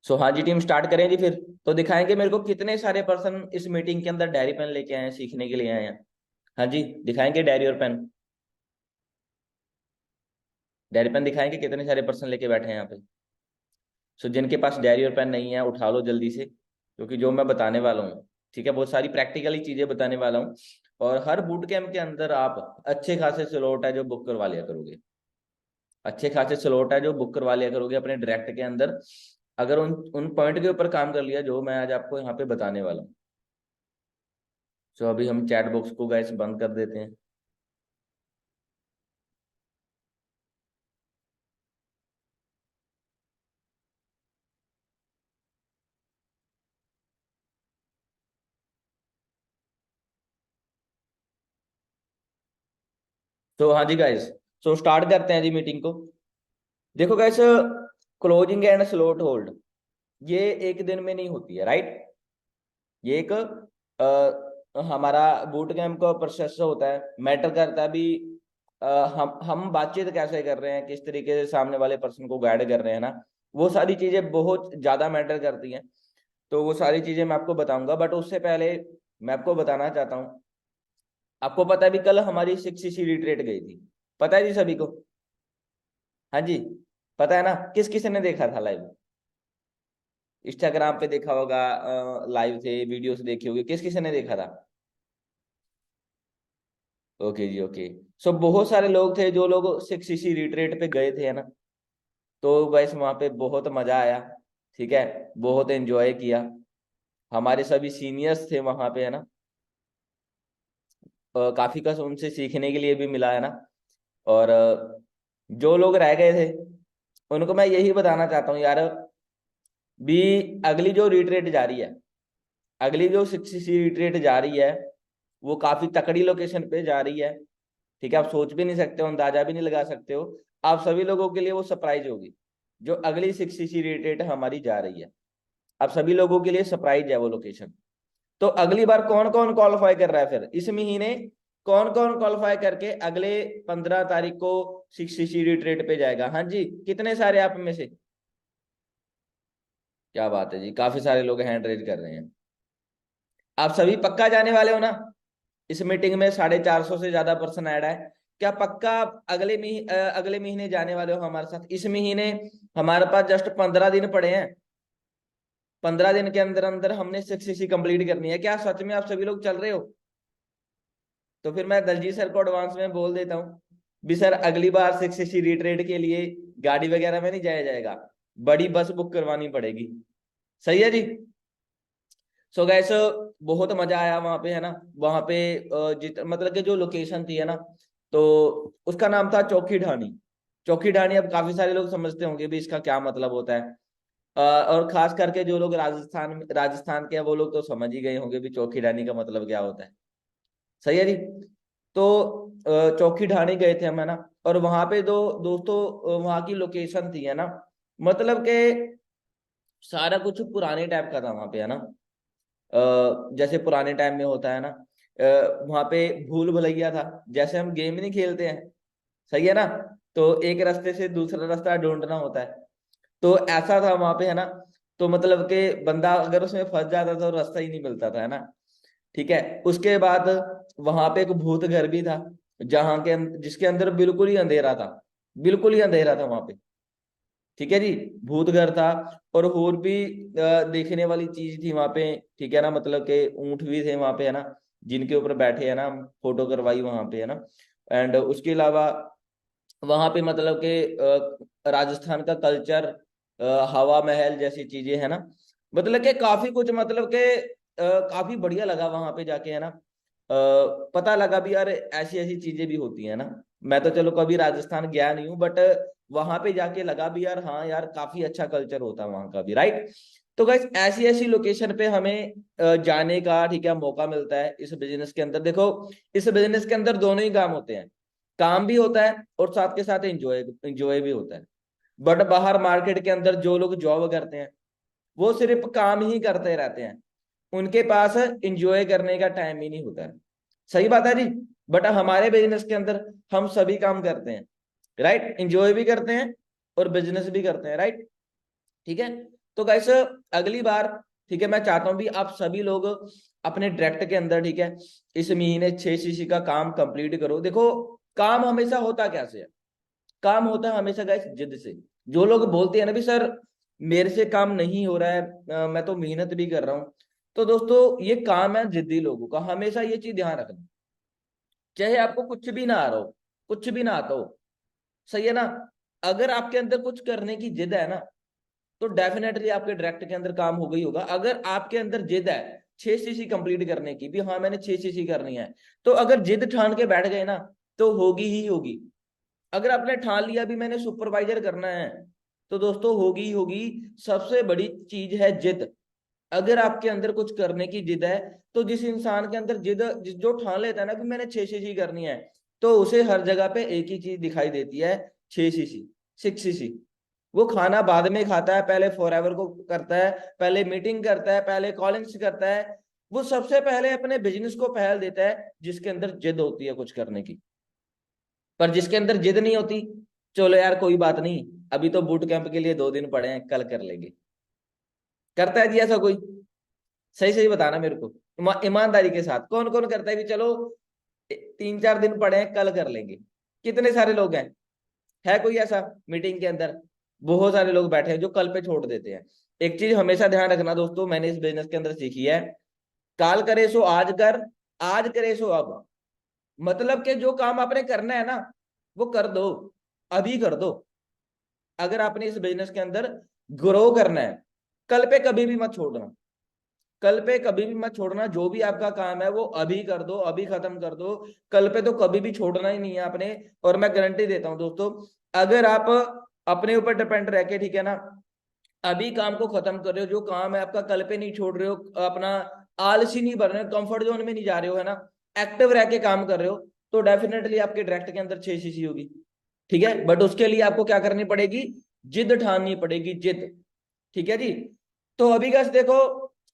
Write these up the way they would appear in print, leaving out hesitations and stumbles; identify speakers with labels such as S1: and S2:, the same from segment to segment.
S1: सो हाँ जी team, start करें जी फिर। तो दिखाएंगे मेरे को कितने सारे पर्सन इस मीटिंग के अंदर डायरी पेन लेके आए हैं, सीखने के लिए आए हैं। हाँ जी, दिखाएंगे डायरी और पेन। डायरी पेन दिखाएंगे कितने सारे पर्सन लेके बैठे हैं यहाँ पे। सो जिनके पास डायरी और पेन नहीं है उठा लो जल्दी से, क्योंकि जो मैं बताने वाला हूँ, ठीक है, बहुत सारी प्रैक्टिकली चीजें बताने वाला हूँ। और हर बूट कैंप के अंदर आप अच्छे खासे स्लॉट है जो बुक करवा लिया करोगे। अच्छे खासे स्लॉट है जो बुक करवा लिया करोगे अपने डायरेक्ट के अंदर, अगर उन उन पॉइंट के ऊपर काम कर लिया जो मैं आज आपको यहाँ पे बताने वाला हूँ। सो अभी हम चैट बॉक्स को गैस बंद कर देते हैं। तो हाँ जी गाइस, सो स्टार्ट करते हैं जी मीटिंग को। देखो guys, closing and slot hold ये एक दिन में नहीं होती है, राइट। ये एक हमारा बूट कैंप का प्रोसेस होता है, मैटर करता है भी। हम बातचीत कैसे कर रहे हैं, किस तरीके से सामने वाले पर्सन को गाइड कर रहे हैं ना, वो सारी चीजें बहुत ज्यादा मैटर करती हैं। तो वो सारी चीजें मैं आपको बताऊंगा, बट उससे पहले मैं आपको बताना चाहता हूँ। आपको पता है भी कल हमारी 6cc रिट्रीट गई थी, पता है जी सभी को। हाँ जी, पता है ना, किस किस ने देखा था लाइव। इंस्टाग्राम पे देखा होगा, लाइव थे, वीडियोस देखी होगी, किस किस ने देखा था। ओके जी, ओके। सो बहुत सारे लोग थे जो लोग 6cc रिट्रीट पे गए थे, है ना। तो वैसे वहां पे बहुत मजा आया, ठीक है, बहुत एंजॉय किया। हमारे सभी सीनियर्स थे वहां पे, है ना। काफी कुछ उनसे सीखने के लिए भी मिला, है ना। और जो लोग रह गए थे उनको मैं यही बताना चाहता हूँ यार, भी अगली जो रिट्रीट जा रही है, अगली जो 6cc रिट्रीट जा रही है, वो काफी तकड़ी लोकेशन पे जा रही है। ठीक है, आप सोच भी नहीं सकते हो, अंदाजा भी नहीं लगा सकते हो। आप सभी लोगों के लिए वो सरप्राइज होगी, जो अगली 6cc रिट्रीट हमारी जा रही है। आप सभी लोगों के लिए सरप्राइज है वो लोकेशन। तो अगली बार कौन कौन क्वालिफाई कर रहा है फिर इस महीने, कौन कौन क्वालिफाई करके अगले 15 तारीख को 6cc रिट्रीट पे जाएगा। हाँ जी, कितने सारे आप में से। क्या बात है जी, काफी सारे लोग हैंड रेज कर रहे हैं। आप सभी पक्का जाने वाले हो ना। इस मीटिंग में 450 से ज्यादा पर्सन ऐड है। क्या पक्का आप अगले महीने जाने वाले हो हमारे साथ। इस महीने हमारे पास जस्ट 15 दिन पड़े हैं। 15 दिन के अंदर अंदर हमने 6cc कंप्लीट करनी है। क्या सच में आप सभी लोग चल रहे हो। तो फिर मैं दलजीत सर को एडवांस में बोल देता हूँ भी सर, अगली बार 6cc रिट्रीट के लिए गाड़ी वगैरह में नहीं जाया जाएगा, बड़ी बस बुक करवानी पड़ेगी। सही है जी। सो गैस, बहुत मजा आया वहां पे, है ना। वहां पे जित मतलब कि जो लोकेशन थी, है ना, तो उसका नाम था चौकी ढाणी। चौकी ढाणी, अब काफी सारे लोग समझते होंगे भी इसका क्या मतलब होता है। और खास करके जो लोग राजस्थान राजस्थान के हैं वो लोग तो समझ ही गए होंगे भी चौकी ढाणी का मतलब क्या होता है। सही है जी। तो चौकी ढाणी गए थे हम, है ना। और वहां पे दो दोस्तों, वहां की लोकेशन थी, है ना, मतलब के सारा कुछ पुराने टाइप का था वहां पे, है ना। जैसे पुराने टाइम में होता है ना, वहां पे भूल भुलैया था, जैसे हम गेम नहीं खेलते हैं। सही है ना। तो एक रास्ते से दूसरा रास्ता ढूंढना होता है, तो ऐसा था वहां पे, है ना। तो मतलब कि बंदा अगर उसमें फंस जाता था तो रास्ता ही नहीं मिलता था, है ना। ठीक है। उसके बाद वहां पे एक भूत घर भी था, जिसके अंदर बिल्कुल ही अंधेरा था। बिल्कुल ही अंधेरा था वहां पे। ठीक है जी। भूत घर था। और भी देखने वाली चीज थी वहां पे। ठीक है ना, मतलब के ऊंट भी थे वहां पे, है ना, जिनके ऊपर बैठे, है ना, हम फोटो करवाई वहां पे, है ना। एंड उसके अलावा वहां पे मतलब के राजस्थान का कल्चर, हवा महल जैसी चीजें, है ना। मतलब के काफी कुछ, मतलब के काफी बढ़िया लगा वहां पे जाके, है ना। पता लगा भी यार ऐसी ऐसी चीजें भी होती है ना। मैं तो चलो कभी राजस्थान गया नहीं हूँ, बट वहां पे जाके लगा भी यार, हाँ यार, काफी अच्छा कल्चर होता है वहां का भी, राइट। तो गाइस, ऐसी ऐसी लोकेशन पे हमें जाने का, ठीक है, मौका मिलता है इस बिजनेस के अंदर। देखो, इस बिजनेस के अंदर दोनों ही काम होते हैं। काम भी होता है और साथ के साथ एंजॉय एंजॉय भी होता है। बट बाहर मार्केट के अंदर जो लोग जॉब करते हैं वो सिर्फ काम ही करते रहते हैं, उनके पास एंजॉय करने का टाइम ही नहीं होता है। सही बात है जी। बट हमारे बिजनेस के अंदर हम सभी काम करते हैं, राइट, एंजॉय भी करते हैं और बिजनेस भी करते हैं, राइट। ठीक है। तो गाइस अगली बार, ठीक है, मैं चाहता हूं भी आप सभी लोग अपने डायरेक्ट के अंदर, ठीक है, इस महीने 6 सीसी का काम कंप्लीट करो। देखो काम हमेशा होता कैसे है, काम होता है हमेशा गाइस जिद से। जो लोग बोलते हैं ना भी सर मेरे से काम नहीं हो रहा है, मैं तो मेहनत भी कर रहा हूं, तो दोस्तों ये काम है जिद्दी लोगों का, हमेशा ये चीज ध्यान रखना। चाहे आपको कुछ भी ना आ रहा हो, कुछ भी ना आता हो, सही है ना, अगर आपके अंदर कुछ करने की जिद है ना, तो डेफिनेटली आपके डायरेक्ट के अंदर काम हो गई होगा। अगर आपके अंदर जिद है 6 सीसी कंप्लीट करने की भी, हाँ मैंने 6 सीसी करनी है, तो अगर जिद ठान के बैठ गए ना, तो होगी ही होगी। अगर आपने ठान लिया भी मैंने सुपरवाइजर करना है, तो दोस्तों होगी ही होगी। सबसे बड़ी चीज है जिद। अगर आपके अंदर कुछ करने की जिद है, तो जिस इंसान के अंदर जिद, जो ठान लेता है ना कि मैंने 6 सीसी करनी है, तो उसे हर जगह पे एक ही चीज दिखाई देती है, 6 सीसी, 6 सीसी। वो खाना बाद में खाता है, पहले फॉरएवर को करता है, पहले मीटिंग करता है, पहले कॉलिंग्स करता है। वो सबसे पहले अपने बिजनेस को पहल देता है जिसके अंदर जिद होती है कुछ करने की। पर जिसके अंदर जिद नहीं होती, चलो यार कोई बात नहीं, अभी तो बूट कैंप के लिए 2 दिन पड़े हैं, कल कर लेंगे। करता है जी ऐसा कोई? सही सही बताना मेरे को, ईमानदारी के साथ, कौन कौन करता है भी चलो 3-4 दिन पड़े हैं कल कर लेंगे? कितने सारे लोग हैं? है कोई ऐसा मीटिंग के अंदर? बहुत सारे लोग बैठे हैं जो कल पे छोड़ देते हैं। एक चीज हमेशा ध्यान रखना दोस्तों, मैंने इस बिजनेस के अंदर सीखी है, काल करे सो आज कर, आज करे सो अब। मतलब कि जो काम आपने करना है ना, वो कर दो, अभी कर दो। अगर आपने इस बिजनेस के अंदर ग्रो करना है, कल पे कभी भी मत छोड़ना, कल पे कभी भी मत छोड़ना। जो भी आपका काम है वो अभी कर दो, अभी खत्म कर दो, कल पे तो कभी भी छोड़ना ही नहीं है आपने। और मैं गारंटी देता हूं दोस्तों, अगर आप अपने ऊपर डिपेंड रह के, ठीक है ना, अभी काम को खत्म कर रहे हो, जो काम है आपका, कल पे नहीं छोड़ रहे हो, अपना आलसी नहीं बन रहे हो, कंफर्ट जोन में नहीं जा रहे हो, है ना, एक्टिव रह के काम कर रहे हो, तो डेफिनेटली आपके डायरेक्ट के अंदर 6 सीसी होगी। ठीक है, बट उसके लिए आपको क्या करनी पड़ेगी? जिद ठाननी पड़ेगी, जिद। ठीक है जी। तो अभी कैसे देखो,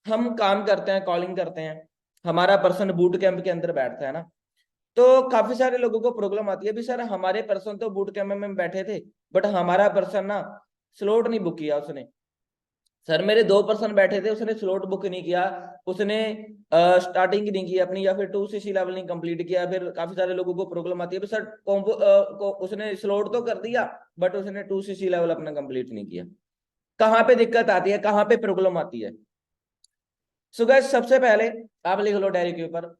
S1: हम काम करते हैं, कॉलिंग करते हैं, हमारा पर्सन बूट कैंप के अंदर बैठता है ना, तो काफी सारे लोगों को प्रॉब्लम आती है भी सर हमारे पर्सन तो बूट कैंप में बैठे थे, बट हमारा पर्सन ना स्लॉट नहीं बुक किया उसने। सर मेरे 2 पर्सन बैठे थे, उसने स्लॉट बुक नहीं किया, उसने स्टार्टिंग नहीं की अपनी, या फिर 2 सीसी लेवल नहीं कंप्लीट किया। फिर काफी सारे लोगों को प्रॉब्लम आती है सर कॉम्बो उसने स्लॉट तो कर दिया, बट उसने 2 सीसी लेवल अपना कंप्लीट नहीं किया। कहाँ पे दिक्कत आती है, कहाँ पे प्रॉब्लम आती है? सो गाइस सबसे पहले आप लिख लो डायरी के ऊपर,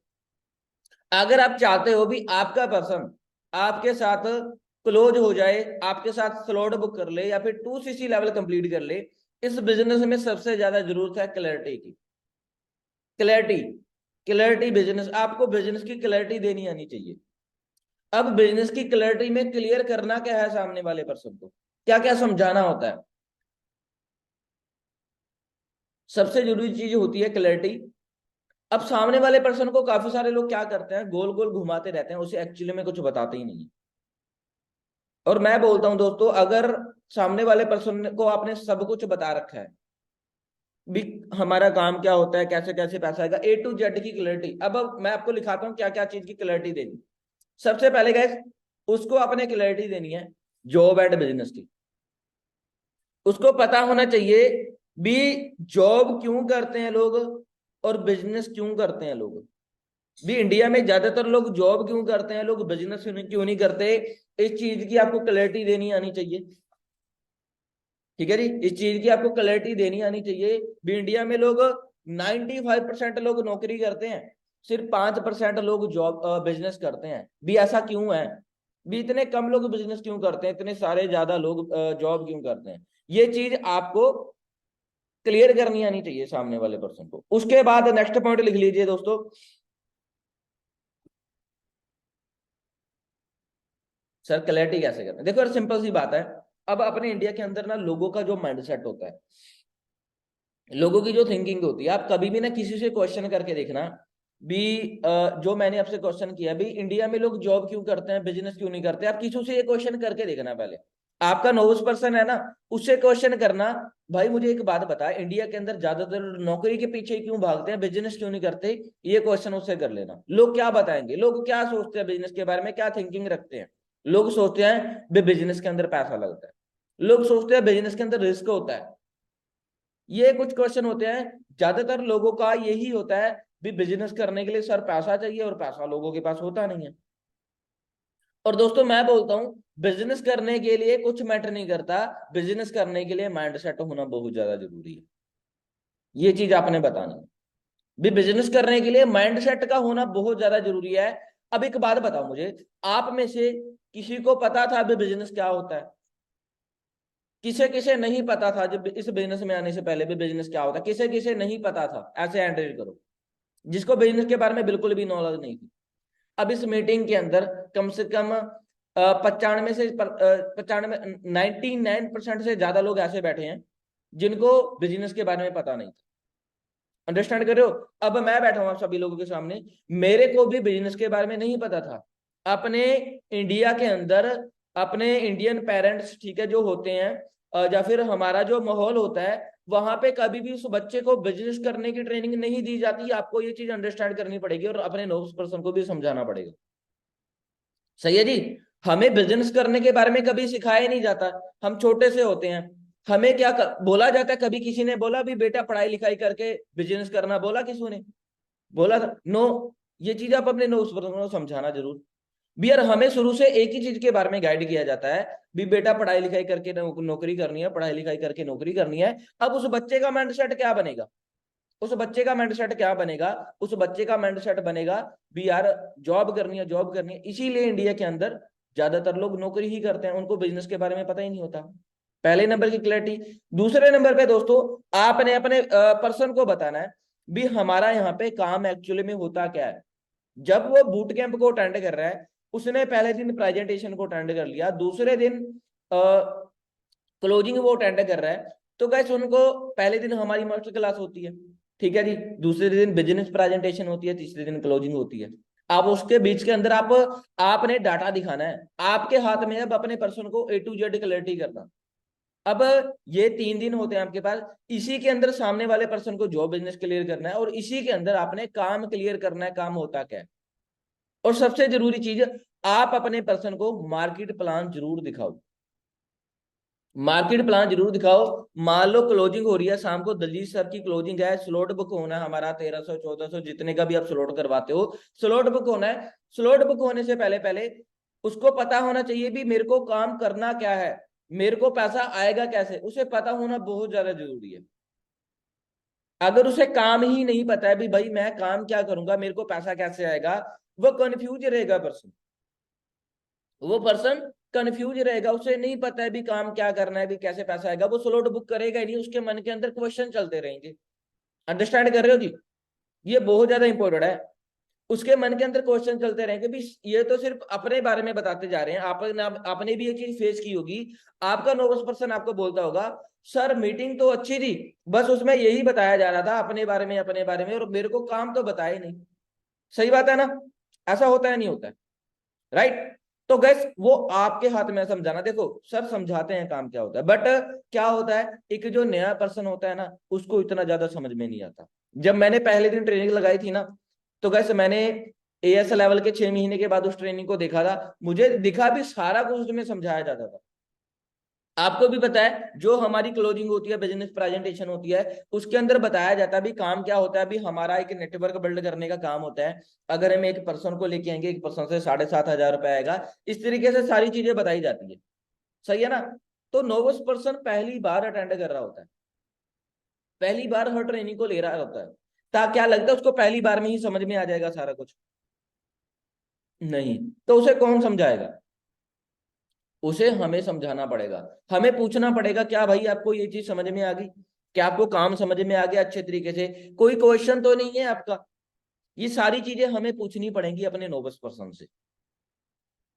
S1: अगर आप चाहते हो भी आपका पर्सन आपके साथ क्लोज हो जाए, आपके साथ स्लॉट बुक कर ले, या फिर 2 सीसी लेवल कंप्लीट कर ले, इस बिजनेस में सबसे ज्यादा जरूरत है क्लैरिटी की। क्लैरिटी, क्लैरिटी बिजनेस, आपको बिजनेस की क्लैरिटी देनी आनी चाहिए। अब बिजनेस की क्लैरिटी में क्लियर करना क्या है, सामने वाले पर्सन को क्या क्या समझाना होता है, सबसे जरूरी चीज होती है क्लैरिटी। अब सामने वाले पर्सन को काफी सारे लोग क्या करते हैं, गोल गोल घुमाते रहते हैं, उसे एक्चुअली में कुछ बताते ही नहीं। और मैं बोलता हूं दोस्तों, अगर सामने वाले पर्सन को आपने सब कुछ बता रखा है भी, हमारा काम क्या होता है, कैसे कैसे पैसा आएगा, A to Z की क्लैरिटी, अब मैं आपको लिखाता हूँ क्या क्या चीज की क्लैरिटी देनी। सबसे पहले गैस, उसको अपने क्लैरिटी देनी है जॉब एंड बिजनेस की। उसको पता होना चाहिए भी जॉब क्यों करते हैं लोग और बिजनेस क्यों करते हैं लोग। भी इंडिया में ज्यादातर लोग जॉब क्यों करते हैं, लोग बिजनेस क्यों नहीं करते, इस चीज की आपको क्लैरिटी देनी आनी चाहिए। ठीक है जी, इस चीज की आपको क्लैरिटी देनी आनी चाहिए। भी इंडिया में लोग 95% लोग नौकरी करते हैं, सिर्फ 5% लोग जॉब बिजनेस करते हैं। भी ऐसा क्यों है? भी इतने कम लोग बिजनेस क्यों करते हैं, इतने सारे ज्यादा लोग जॉब क्यों करते हैं? ये चीज आपको क्लियर करनी आनी चाहिए सामने वाले पर्सन को। उसके बाद नेक्स्ट पॉइंट लिख लीजिए दोस्तों, सर क्लैरिटी कैसे करना है? देखो यार सिंपल सी बात है, अब अपने इंडिया के अंदर ना लोगों का जो माइंडसेट होता है, लोगों की जो थिंकिंग होती है, आप कभी भी ना किसी से क्वेश्चन करके देखना भी, जो मैंने आपसे क्वेश्चन किया भी इंडिया में लोग जॉब क्यों करते हैं, बिजनेस क्यों नहीं करते, आप किसी से ये क्वेश्चन करके देखना पहले। आपका नोविस पर्सन है ना, उससे क्वेश्चन करना, भाई मुझे एक बात बता, इंडिया के अंदर ज्यादातर नौकरी के पीछे क्यों भागते हैं, बिजनेस क्यों नहीं करते, ये क्वेश्चन उससे कर लेना। लोग क्या बताएंगे, लोग क्या सोचते हैं बिजनेस के बारे में, क्या थिंकिंग रखते हैं। लोग सोचते हैं बिजनेस के अंदर पैसा लगता है, लोग सोचते हैं बिजनेस के अंदर रिस्क होता है, ये कुछ क्वेश्चन होते हैं, ज्यादातर लोगों का यही होता है भी बिजनेस करने के लिए सर पैसा चाहिए, और पैसा लोगों के पास होता नहीं है। और दोस्तों मैं बोलता हूं बिजनेस करने के लिए कुछ मैटर नहीं करता, बिजनेस करने के लिए माइंड सेट होना बहुत ज्यादा जरूरी है। ये चीज आपने बतानी है, भी बिजनेस करने के लिए माइंड सेट का होना बहुत ज्यादा जरूरी है। अब एक बात बताओ मुझे, आप में से किसी को पता था अभी बिजनेस क्या होता है? किसे किसे नहीं पता था जब इस बिजनेस में आने से पहले भी बिजनेस क्या होता है? किसे किसे नहीं पता था? ऐसे हैंड रेज करो जिसको बिजनेस के बारे में बिल्कुल भी नॉलेज नहीं थी। अब इस मीटिंग के अंदर कम से कम 99% से ज्यादा लोग ऐसे बैठे हैं जिनको बिजनेस के बारे में पता नहीं था। अंडरस्टैंड कर रहे हो? अब मैं बैठा हूं आप सभी लोगों के सामने, मेरे को भी बिजनेस के बारे में नहीं पता था। अपने इंडिया के अंदर अपने इंडियन पेरेंट्स, ठीक है, जो होते हैं या फिर हमारा जो माहौल होता है, वहां पे कभी भी उस बच्चे को बिजनेस करने की ट्रेनिंग नहीं दी जाती। आपको ये चीज अंडरस्टैंड करनी पड़ेगी और अपने नोब्स पर्सन को भी समझाना पड़ेगा। सही है जी? हमें बिजनेस करने के बारे में कभी सिखाया नहीं जाता। हम छोटे से होते हैं, हमें बोला जाता है, कभी किसी ने बोला भी बेटा पढ़ाई लिखाई करके बिजनेस करना, बोला किसी ने? बोला था? नो। ये चीज आप अपने नोट्स पर समझाना जरूर भी यार। हमें शुरू से एक ही चीज के बारे में गाइड किया जाता है भी बेटा पढ़ाई लिखाई करके नौकरी करनी है, पढ़ाई लिखाई करके नौकरी करनी है। अब उस बच्चे का माइंडसेट क्या बनेगा? उस बच्चे का माइंडसेट क्या बनेगा? उस बच्चे का माइंडसेट बनेगा भी यार जॉब करनी है, जॉब करनी है। इसीलिए इंडिया के अंदर ज्यादातर लोग नौकरी ही करते हैं, उनको बिजनेस के बारे में पता ही नहीं होता। पहले नंबर की क्लैरिटी। दूसरे नंबर पे दोस्तों, आपने अपने पर्सन को बताना है भी हमारा यहाँ पे काम एक्चुअली में होता क्या है। जब वो बूट कैंप को अटेंड कर रहा है, उसने पहले दिन प्रेजेंटेशन को अटेंड कर लिया, दूसरे दिन क्लोजिंग वो अटेंड कर रहा है, तो गाइस उनको पहले दिन हमारी मास्टर क्लास होती है, ठीक है जी, दूसरे दिन बिजनेस प्रेजेंटेशन होती है, तीसरे दिन क्लोजिंग होती है। अब उसके बीच के अंदर आपने डाटा दिखाना है, आपके हाथ में अब अपने पर्सन को A to Z क्लैरिटी करना। अब ये 3 दिन होते हैं आपके पास, इसी के अंदर सामने वाले पर्सन को जॉब बिजनेस क्लियर करना है, और इसी के अंदर आपने काम क्लियर करना है, काम होता क्या है। और सबसे जरूरी चीज, आप अपने पर्सन को मार्केट प्लान जरूर दिखाओ। मार्केट प्लान जरूर दिखाओ। मान लो क्लोजिंग हो रही है शाम को, दलजीत सर की क्लोजिंग है, स्लॉट बुक होना है हमारा 1300 1400 जितने का भी आप स्लॉट करवाते हो, स्लॉट बुक होना है। स्लॉट बुक होने से पहले पहले उसको पता होना चाहिए भी मेरे को काम करना क्या है, मेरे को पैसा आएगा कैसे, उसे पता होना बहुत ज्यादा जरूरी है। अगर उसे काम ही नहीं पता है भी भाई मैं काम क्या करूंगा, मेरे को पैसा कैसे आएगा, वो कंफ्यूज रहेगा पर्सन। वो पर्सन कंफ्यूज रहेगा, उसे नहीं पता है भी काम क्या करना है, भी कैसे पैसा आएगा, वो स्लॉट बुक करेगा ही नहीं, उसके मन के अंदर क्वेश्चन चलते रहेंगे। अंडरस्टैंड कर रहे हो जी? ये बहुत ज्यादा इंपॉर्टेंट है। उसके मन के अंदर क्वेश्चन चलते रहेंगे भी, ये तो सिर्फ अपने बारे में बताते जा रहे हैं। आपने भी ये चीज फेस की होगी। आपका नर्वस पर्सन आपको बोलता होगा सर मीटिंग तो अच्छी थी, बस उसमें यही बताया जा रहा था अपने बारे में, अपने बारे में, और मेरे को काम तो बताया ही नहीं। सही बात है ना? ऐसा होता है नहीं होता है? राइट? तो गैस वो आपके हाथ में समझाना। देखो सर समझाते हैं काम क्या होता है, बट क्या होता है, एक जो नया पर्सन होता है ना, उसको इतना ज्यादा समझ में नहीं आता। जब मैंने पहले दिन ट्रेनिंग लगाई थी ना, तो गैस मैंने AS लेवल के 6 महीने के बाद उस ट्रेनिंग को देखा था, मुझे दिखा भी सारा कुछ उसमें समझाया जाता था। आपको भी पता है जो हमारी क्लोजिंग होती है, बिजनेस प्रेजेंटेशन होती है, उसके अंदर बताया जाता है भी काम क्या होता है। अभी हमारा एक नेटवर्क बिल्ड करने का काम होता है। अगर हम एक पर्सन को लेके आएंगे, एक पर्सन से 7,500 रुपए आएगा, इस तरीके से सारी चीजें बताई जाती है। सही है ना? तो नोवस पर्सन पहली बार अटेंड कर रहा होता है, पहली बार हर ट्रेनिंग को ले रहा होता है, ता क्या लगता है उसको पहली बार में ही समझ में आ जाएगा सारा कुछ? नहीं। तो उसे कौन समझाएगा? उसे हमें समझाना पड़ेगा। हमें पूछना पड़ेगा क्या भाई आपको ये चीज समझ में आ गई, क्या आपको काम समझ में आ गया अच्छे तरीके से, कोई क्वेश्चन तो नहीं है आपका? ये सारी चीजें हमें पूछनी पड़ेंगी अपने नोबस पर्सन से।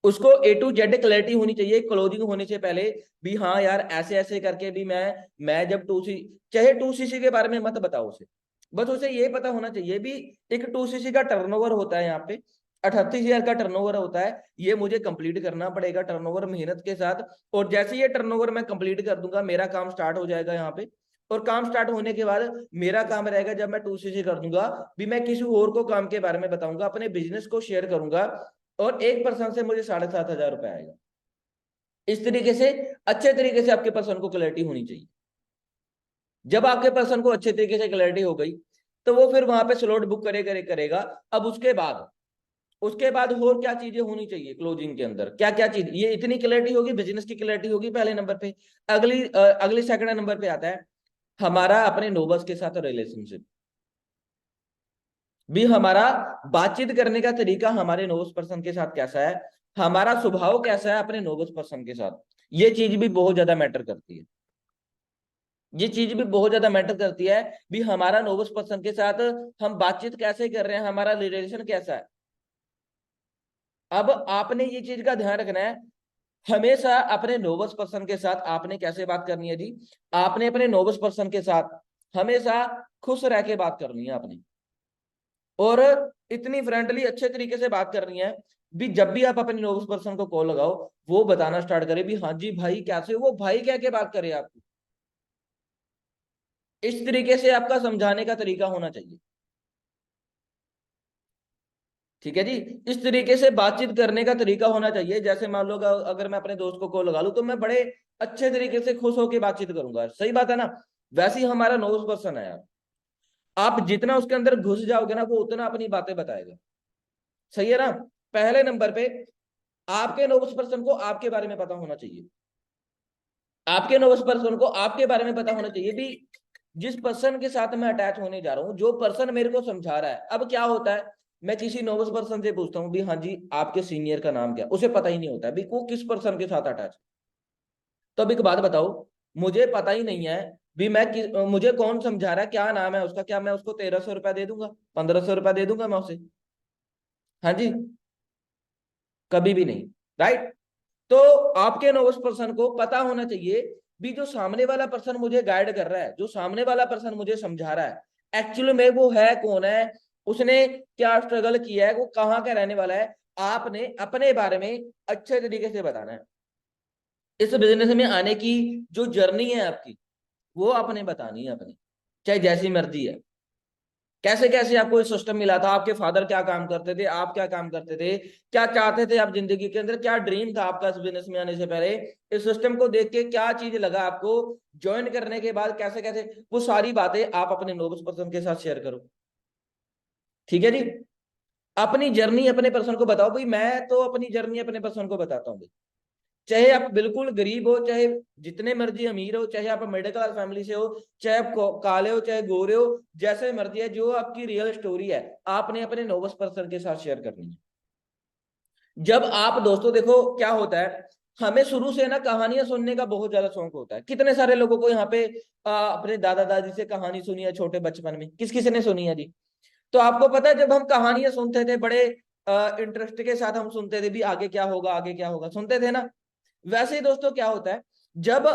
S1: उसको A to Z क्लैरिटी होनी चाहिए क्लोजिंग होने से पहले भी, हाँ यार ऐसे ऐसे करके भी मैं जब 2C, चाहे 2CC के बारे में मत बताओ उसे, बस उसे ये पता होना चाहिए भी एक 2CC का टर्नओवर होता है यहाँ पे, 38,000 का टर्नओवर होता है, ये मुझे कंप्लीट करना पड़ेगा टर्नओवर मेहनत के साथ। और जैसे ये टर्नओवर मैं कंप्लीट कर दूंगा, मेरा काम स्टार्ट हो जाएगा यहाँ पे। और काम स्टार्ट होने के बाद मेरा काम रहेगा, जब मैं 2CC कर दूंगा भी, मैं किसी और को काम के बारे में बताऊंगा, अपने बिजनेस को शेयर करूंगा, और एक पर्सन से मुझे 7,500 रुपए आएगा। इस तरीके से अच्छे तरीके से आपके पर्सन को क्लैरिटी होनी चाहिए। जब आपके पर्सन को अच्छे तरीके से क्लैरिटी हो गई तो वो फिर वहां पे स्लॉट बुक करेगा। अब उसके बाद और क्या चीजें होनी चाहिए क्लोजिंग के अंदर, क्या क्या चीज, ये इतनी क्लैरिटी होगी, बिजनेस की क्लैरिटी होगी पहले नंबर पे। अगली सेकंड नंबर पे आता है हमारा अपने नोबर्स के साथ रिलेशनशिप। भी हमारा बातचीत करने का तरीका हमारे नोबर्स पर्सन के साथ कैसा है, हमारा स्वभाव कैसा है अपने नोबर्स पर्सन के साथ, ये चीज भी बहुत ज्यादा मैटर करती है। ये चीज भी बहुत ज्यादा मैटर करती है भी हमारा नोबर्स पर्सन के साथ हम बातचीत कैसे कर रहे हैं, हमारा रिलेशन कैसा है। अब आपने ये चीज का ध्यान रखना है, हमेशा अपने नोबस पर्सन के साथ आपने कैसे बात करनी है जी, आपने अपने नोबस पर्सन के साथ हमेशा खुश रह के बात करनी है आपने, और इतनी फ्रेंडली अच्छे तरीके से बात करनी है भी जब भी आप अपने नोबस पर्सन को कॉल लगाओ वो बताना स्टार्ट करे भी हाँ जी भाई कैसे हो, वो भाई कह के बात करे आपको। इस तरीके से आपका समझाने का तरीका होना चाहिए। ठीक है जी, इस तरीके से बातचीत करने का तरीका होना चाहिए। जैसे मान लो अगर मैं अपने दोस्त को कॉल लगा लूं तो मैं बड़े अच्छे तरीके से खुश होकर बातचीत करूंगा, सही बात है ना। वैसे ही हमारा नोज पर्सन है यार, आप जितना उसके अंदर घुस जाओगे ना वो उतना अपनी बातें बताएगा, सही है ना। पहले नंबर पे आपके नोज पर्सन को आपके बारे में पता होना चाहिए, आपके नोज पर्सन को आपके बारे में पता होना चाहिए भी जिस पर्सन के साथ मैं अटैच होने जा रहा हूँ, जो पर्सन मेरे को समझा रहा है। अब क्या होता है, मैं किसी नोवस पर्सन से पूछता हूँ भी हाँ जी आपके सीनियर का नाम क्या, उसे पता ही नहीं होता है भी वो किस पर्सन के साथ अटैच। तो अब एक बात बताओ, मुझे पता ही नहीं है भी मुझे कौन समझा रहा है, क्या नाम है उसका, क्या मैं उसको 1300 रुपया दे दूंगा, 1500 रुपया दे दूंगा मैं उसे? हाँ जी, कभी भी नहीं, राइट। तो आपके नोवस पर्सन को पता होना चाहिए भी जो सामने वाला पर्सन मुझे गाइड कर रहा है, जो सामने वाला पर्सन मुझे समझा रहा है एक्चुअली में वो है कौन है, उसने क्या स्ट्रगल किया है, वो कहाँ का रहने वाला है। आपने अपने बारे में अच्छे तरीके से बताना है। इस बिजनेस में आने की जो जर्नी है आपकी वो आपने बतानी है अपनी, चाहे जैसी मर्जी है। कैसे कैसे आपको इस सिस्टम मिला था, आपके फादर क्या काम करते थे, आप क्या काम करते थे, क्या चाहते थे आप जिंदगी के अंदर, क्या ड्रीम था आपका इस बिजनेस में आने से पहले, इस सिस्टम को देख के क्या चीज लगा आपको, ज्वाइन करने के बाद कैसे कैसे, वो सारी बातें आप अपने नोबस पर्सन के साथ शेयर करो। ठीक है जी, अपनी जर्नी अपने पर्सन को बताओ भाई, मैं तो अपनी जर्नी अपने पर्सन को बताता हूँ भाई। चाहे आप बिल्कुल गरीब हो, चाहे जितने मर्जी अमीर हो, चाहे आप मिडिल क्लास फैमिली से हो, चाहे आप काले हो चाहे गोरे हो, जैसे मर्जी है, जो आपकी रियल स्टोरी है आपने अपने नोबस पर्सन के साथ शेयर करनी है। जब आप दोस्तों देखो क्या होता है, हमें शुरू से ना कहानियां सुनने का बहुत ज्यादा शौक होता है। कितने सारे लोगों को यहाँ पे अपने दादा दादी से कहानी सुनी है छोटे बचपन में, किस किसी ने सुनी है जी? तो आपको पता है जब हम कहानियां सुनते थे बड़े इंटरेस्ट के साथ हम सुनते थे भी आगे क्या होगा आगे क्या होगा, सुनते थे ना। वैसे ही दोस्तों क्या होता है, जब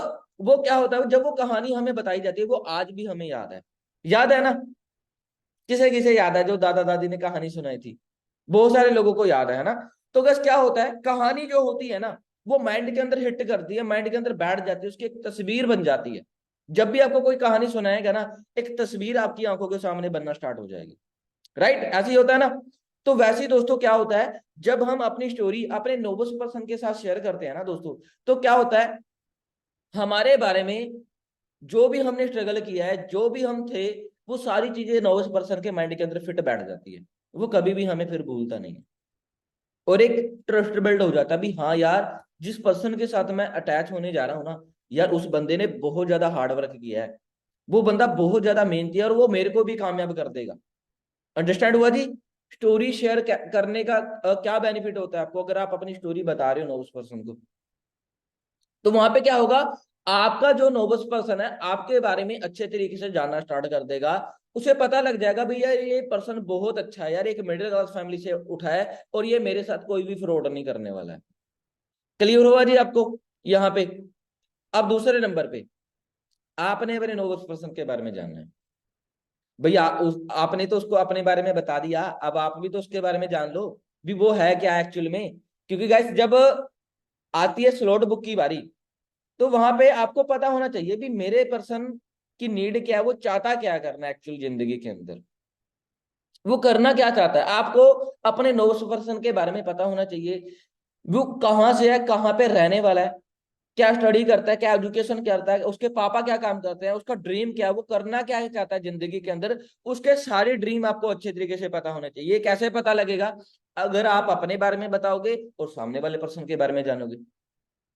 S1: वो क्या होता है, जब वो कहानी हमें बताई जाती है वो आज भी हमें याद है, याद है ना। किसे किसे याद है जो दादा दादी ने कहानी सुनाई थी? बहुत सारे लोगों को याद है ना। तो बस क्या होता है, कहानी जो होती है ना वो माइंड के अंदर हिट करती है, माइंड के अंदर बैठ जाती है, उसकी एक तस्वीर बन जाती है। जब भी आपको कोई कहानी सुनाएगा ना, एक तस्वीर आपकी आंखों के सामने बनना स्टार्ट हो जाएगी, राइट, ऐसे ही होता है ना। तो वैसे ही दोस्तों क्या होता है, जब हम अपनी स्टोरी अपने नोबस पर्सन के साथ शेयर करते हैं ना दोस्तों, तो क्या होता है, हमारे बारे में जो भी हमने स्ट्रगल किया है, जो भी हम थे, वो सारी चीजें नोबस पर्सन के माइंड के अंदर फिट बैठ जाती है। वो कभी भी हमें फिर भूलता नहीं है, और एक ट्रस्ट बिल्ड हो जाता है भी हाँ यार, जिस पर्सन के साथ मैं अटैच होने जा रहा हूँ ना, यार उस बंदे ने बहुत ज्यादा हार्ड वर्क किया है, वो बंदा बहुत ज्यादा मेहनती है और वो मेरे को भी कामयाब कर देगा। अंडरस्टैंड हुआ जी? स्टोरी शेयर करने का क्या बेनिफिट होता है आपको, अगर आप अपनी स्टोरी बता रहे हो ना उस पर्सन को, तो वहां पे क्या होगा, आपका जो नोबस पर्सन है आपके बारे में अच्छे तरीके से जानना स्टार्ट कर देगा। उसे पता लग जाएगा भैया ये पर्सन बहुत अच्छा है यार, एक मिडिल क्लास फैमिली से उठा है और ये मेरे साथ कोई भी फ्रॉड नहीं करने वाला है। क्लियर हुआ जी आपको यहाँ पे? अब दूसरे नंबर पे आपने अपने नोबस पर्सन के बारे में जानना है। भैया आपने तो उसको अपने बारे में बता दिया, अब आप भी तो उसके बारे में जान लो भी वो है क्या एक्चुअल में। क्योंकि गाइस जब आती है स्लॉट बुक की बारी, तो वहां पे आपको पता होना चाहिए भी मेरे पर्सन की नीड क्या है, वो चाहता क्या करना है एक्चुअल जिंदगी के अंदर, वो करना क्या चाहता है। आपको अपने नोबस पर्सन के बारे में पता होना चाहिए, वो कहाँ से है, कहाँ पे रहने वाला है, क्या स्टडी करता है, क्या एजुकेशन करता है, उसके पापा क्या काम करते हैं, उसका ड्रीम क्या है, वो करना क्या चाहता है जिंदगी के अंदर, उसके सारे ड्रीम आपको अच्छे तरीके से पता होने चाहिए। ये कैसे पता लगेगा? अगर आप अपने बारे में बताओगे और सामने वाले पर्सन के बारे में जानोगे।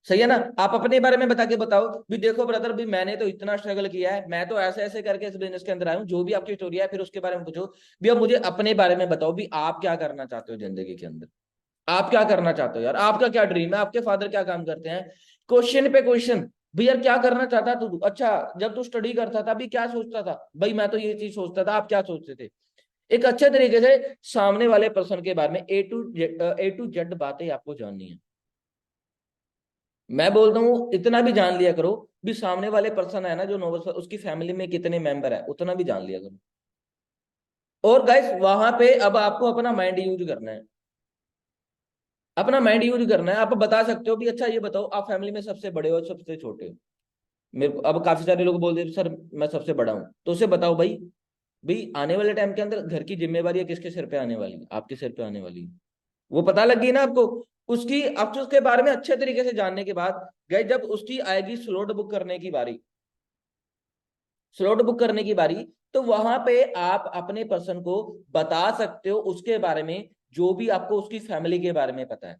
S1: सही है ना? आप अपने बारे में बता के बताओ भी, देखो ब्रदर भी मैंने तो इतना स्ट्रगल किया है, मैं तो ऐसे ऐसे करके इस बिजनेस के अंदर आया हूँ, जो भी आपकी स्टोरी है फिर उसके बारे में पूछो भी। अब मुझे अपने बारे में बताओ भी, आप क्या करना चाहते हो जिंदगी के अंदर, आप क्या करना चाहते हो यार, आपका क्या ड्रीम है, आपके फादर क्या काम करते हैं। क्वेश्चन पे क्वेश्चन, भाई यार क्या करना चाहता तू, अच्छा जब तू स्टडी करता था अभी क्या सोचता था, भाई मैं तो ये चीज सोचता था, आप क्या सोचते थे। एक अच्छे तरीके से सामने वाले पर्सन के बारे में ए टू जेड बातें आपको जाननी है। मैं बोलता हूँ इतना भी जान लिया करो भी, सामने वाले पर्सन है ना जो नोबल, उसकी फैमिली में कितने मेंबर है उतना भी जान लिया करो। और गाइस वहां पे अब आपको अपना माइंड यूज करना है, अपना माइंड यूज करना है। आप बता सकते हो भी, अच्छा ये बताओ आप फैमिली में सबसे बड़े हो सबसे छोटे हो। मेरे को अब काफी सारे लोग बोलते हैं सर मैं सबसे बड़ा हूँ, तो उसे बताओ भाई, भाई आने वाले टाइम के अंदर घर की जिम्मेवारी किसके सिर पे आने वाली है, आपके सिर पे आने वाली है। वो पता लग गई ना आपको। उसकी अब तो उसके बारे में अच्छे तरीके से जानने के बाद गए, जब उसकी आएगी स्लॉट बुक करने की बारी, स्लॉट बुक करने की बारी, तो वहां पे आप अपने पर्सन को बता सकते हो उसके बारे में जो भी आपको उसकी फैमिली के बारे में पता है।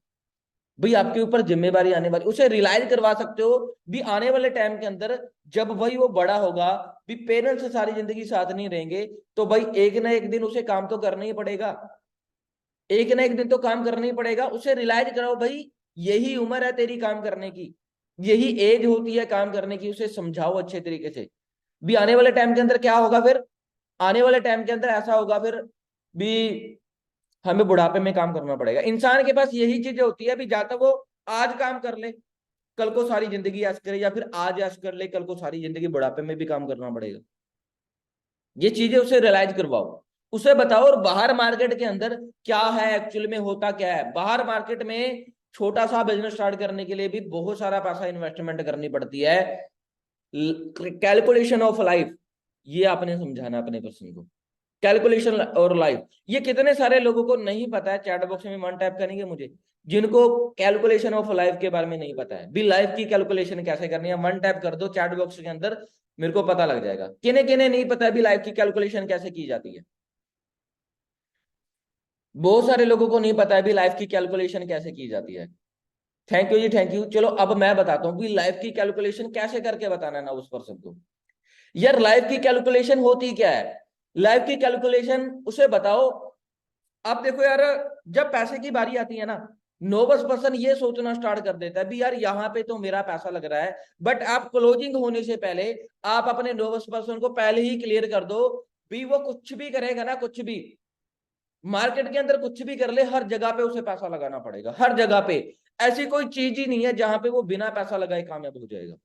S1: भाई आपके ऊपर जिम्मेवारी आने वाली, उसे रियलाइज करवा सकते हो भी आने वाले टाइम के अंदर जब भाई वो बड़ा होगा, भी पेरेंट्स से सारी जिंदगी साथ नहीं रहेंगे, तो भाई एक ना एक दिन उसे काम तो करना ही पड़ेगा, एक ना एक दिन तो काम करना ही पड़ेगा। उसे रियलाइज कराओ भाई यही उम्र है तेरी काम करने की, यही एज होती है काम करने की, उसे समझाओ अच्छे तरीके से भी। आने वाले टाइम के अंदर क्या होगा फिर, आने वाले टाइम के अंदर ऐसा होगा फिर भी, हमें बुढ़ापे में काम करना पड़ेगा। इंसान के पास यही चीजें होती है भी, जाता वो आज काम कर ले कल को सारी जिंदगी ऐश करे, या फिर आज ऐश कर ले कल को सारी जिंदगी बुढ़ापे में भी काम करना पड़ेगा। ये चीजें उसे रियलाइज करवाओ, उसे बताओ। और बाहर मार्केट के अंदर क्या है, एक्चुअल में होता क्या है, बाहर मार्केट में छोटा सा बिजनेस स्टार्ट करने के लिए भी बहुत सारा पैसा इन्वेस्टमेंट करनी पड़ती है। कैलकुलेशन ऑफ लाइफ, ये आपने समझाना अपने पर्सन को। कैलकुलेशन और लाइफ, ये कितने सारे लोगों को नहीं पता है। चैट बॉक्स में वन टाइप करेंगे मुझे, जिनको कैलकुलेशन ऑफ लाइफ के बारे में नहीं पता है भी, लाइफ की कैलकुलेशन कैसे करनी है, वन टाइप कर दो चैट बॉक्स के अंदर, मेरे को पता लग जाएगा किने किने नहीं पता है भी लाइफ की कैलकुलेशन कैसे की जाती है। बहुत सारे लोगों को नहीं पता है भी लाइफ की कैलकुलेशन कैसे की जाती है। थैंक यू जी, थैंक यू। चलो अब मैं बताता हूँ भी लाइफ की कैलकुलेशन कैसे करके बताना है ना उस पर्सन को। यार लाइफ की कैलकुलेशन होती क्या है, लाइफ की कैलकुलेशन उसे बताओ। आप देखो यार, जब पैसे की बारी आती है ना, नोबस पर्सन ये सोचना स्टार्ट कर देता है भी यार यहाँ पे तो मेरा पैसा लग रहा है। बट आप क्लोजिंग होने से पहले आप अपने नोबस पर्सन को पहले ही क्लियर कर दो भी, वो कुछ भी करेगा ना, कुछ भी मार्केट के अंदर कुछ भी कर ले, हर जगह पे उसे पैसा लगाना पड़ेगा, हर जगह पे। ऐसी कोई चीज ही नहीं है जहां पे वो बिना पैसा लगाए कामयाब हो जाएगा।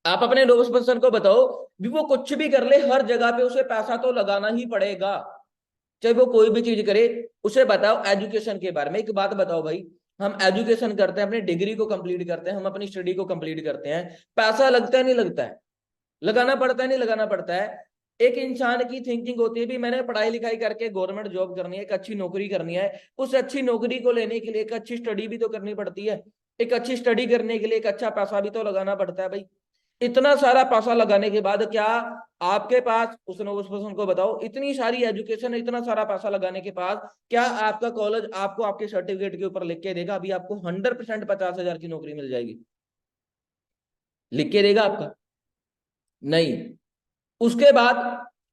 S1: आप अपने नोबस पर्सन को बताओ भी, वो कुछ भी कर ले हर जगह पे उसे पैसा तो लगाना ही पड़ेगा, चाहे वो कोई भी चीज करे। उसे बताओ एजुकेशन के बारे में, एक बात बताओ भाई, हम एजुकेशन करते हैं, अपनी डिग्री को कंप्लीट करते हैं, हम अपनी स्टडी को कंप्लीट करते हैं, पैसा लगता है नहीं लगता है, लगाना पड़ता है नहीं लगाना पड़ता है। एक इंसान की थिंकिंग होती है भी मैंने पढ़ाई लिखाई करके गवर्नमेंट जॉब करनी है, एक अच्छी नौकरी करनी है। उस अच्छी नौकरी को लेने के लिए एक अच्छी स्टडी भी तो करनी पड़ती है, एक अच्छी स्टडी करने के लिए एक अच्छा पैसा भी तो लगाना पड़ता है भाई। इतना सारा पैसा लगाने के बाद क्या आपके पास, उस पर्सन को बताओ, इतनी सारी एजुकेशन, इतना सारा पैसा लगाने के बाद क्या आपका कॉलेज आपको आपके सर्टिफिकेट के ऊपर लिख के देगा अभी आपको 100% 50,000 की नौकरी मिल जाएगी, लिख के देगा आपका? नहीं। उसके बाद,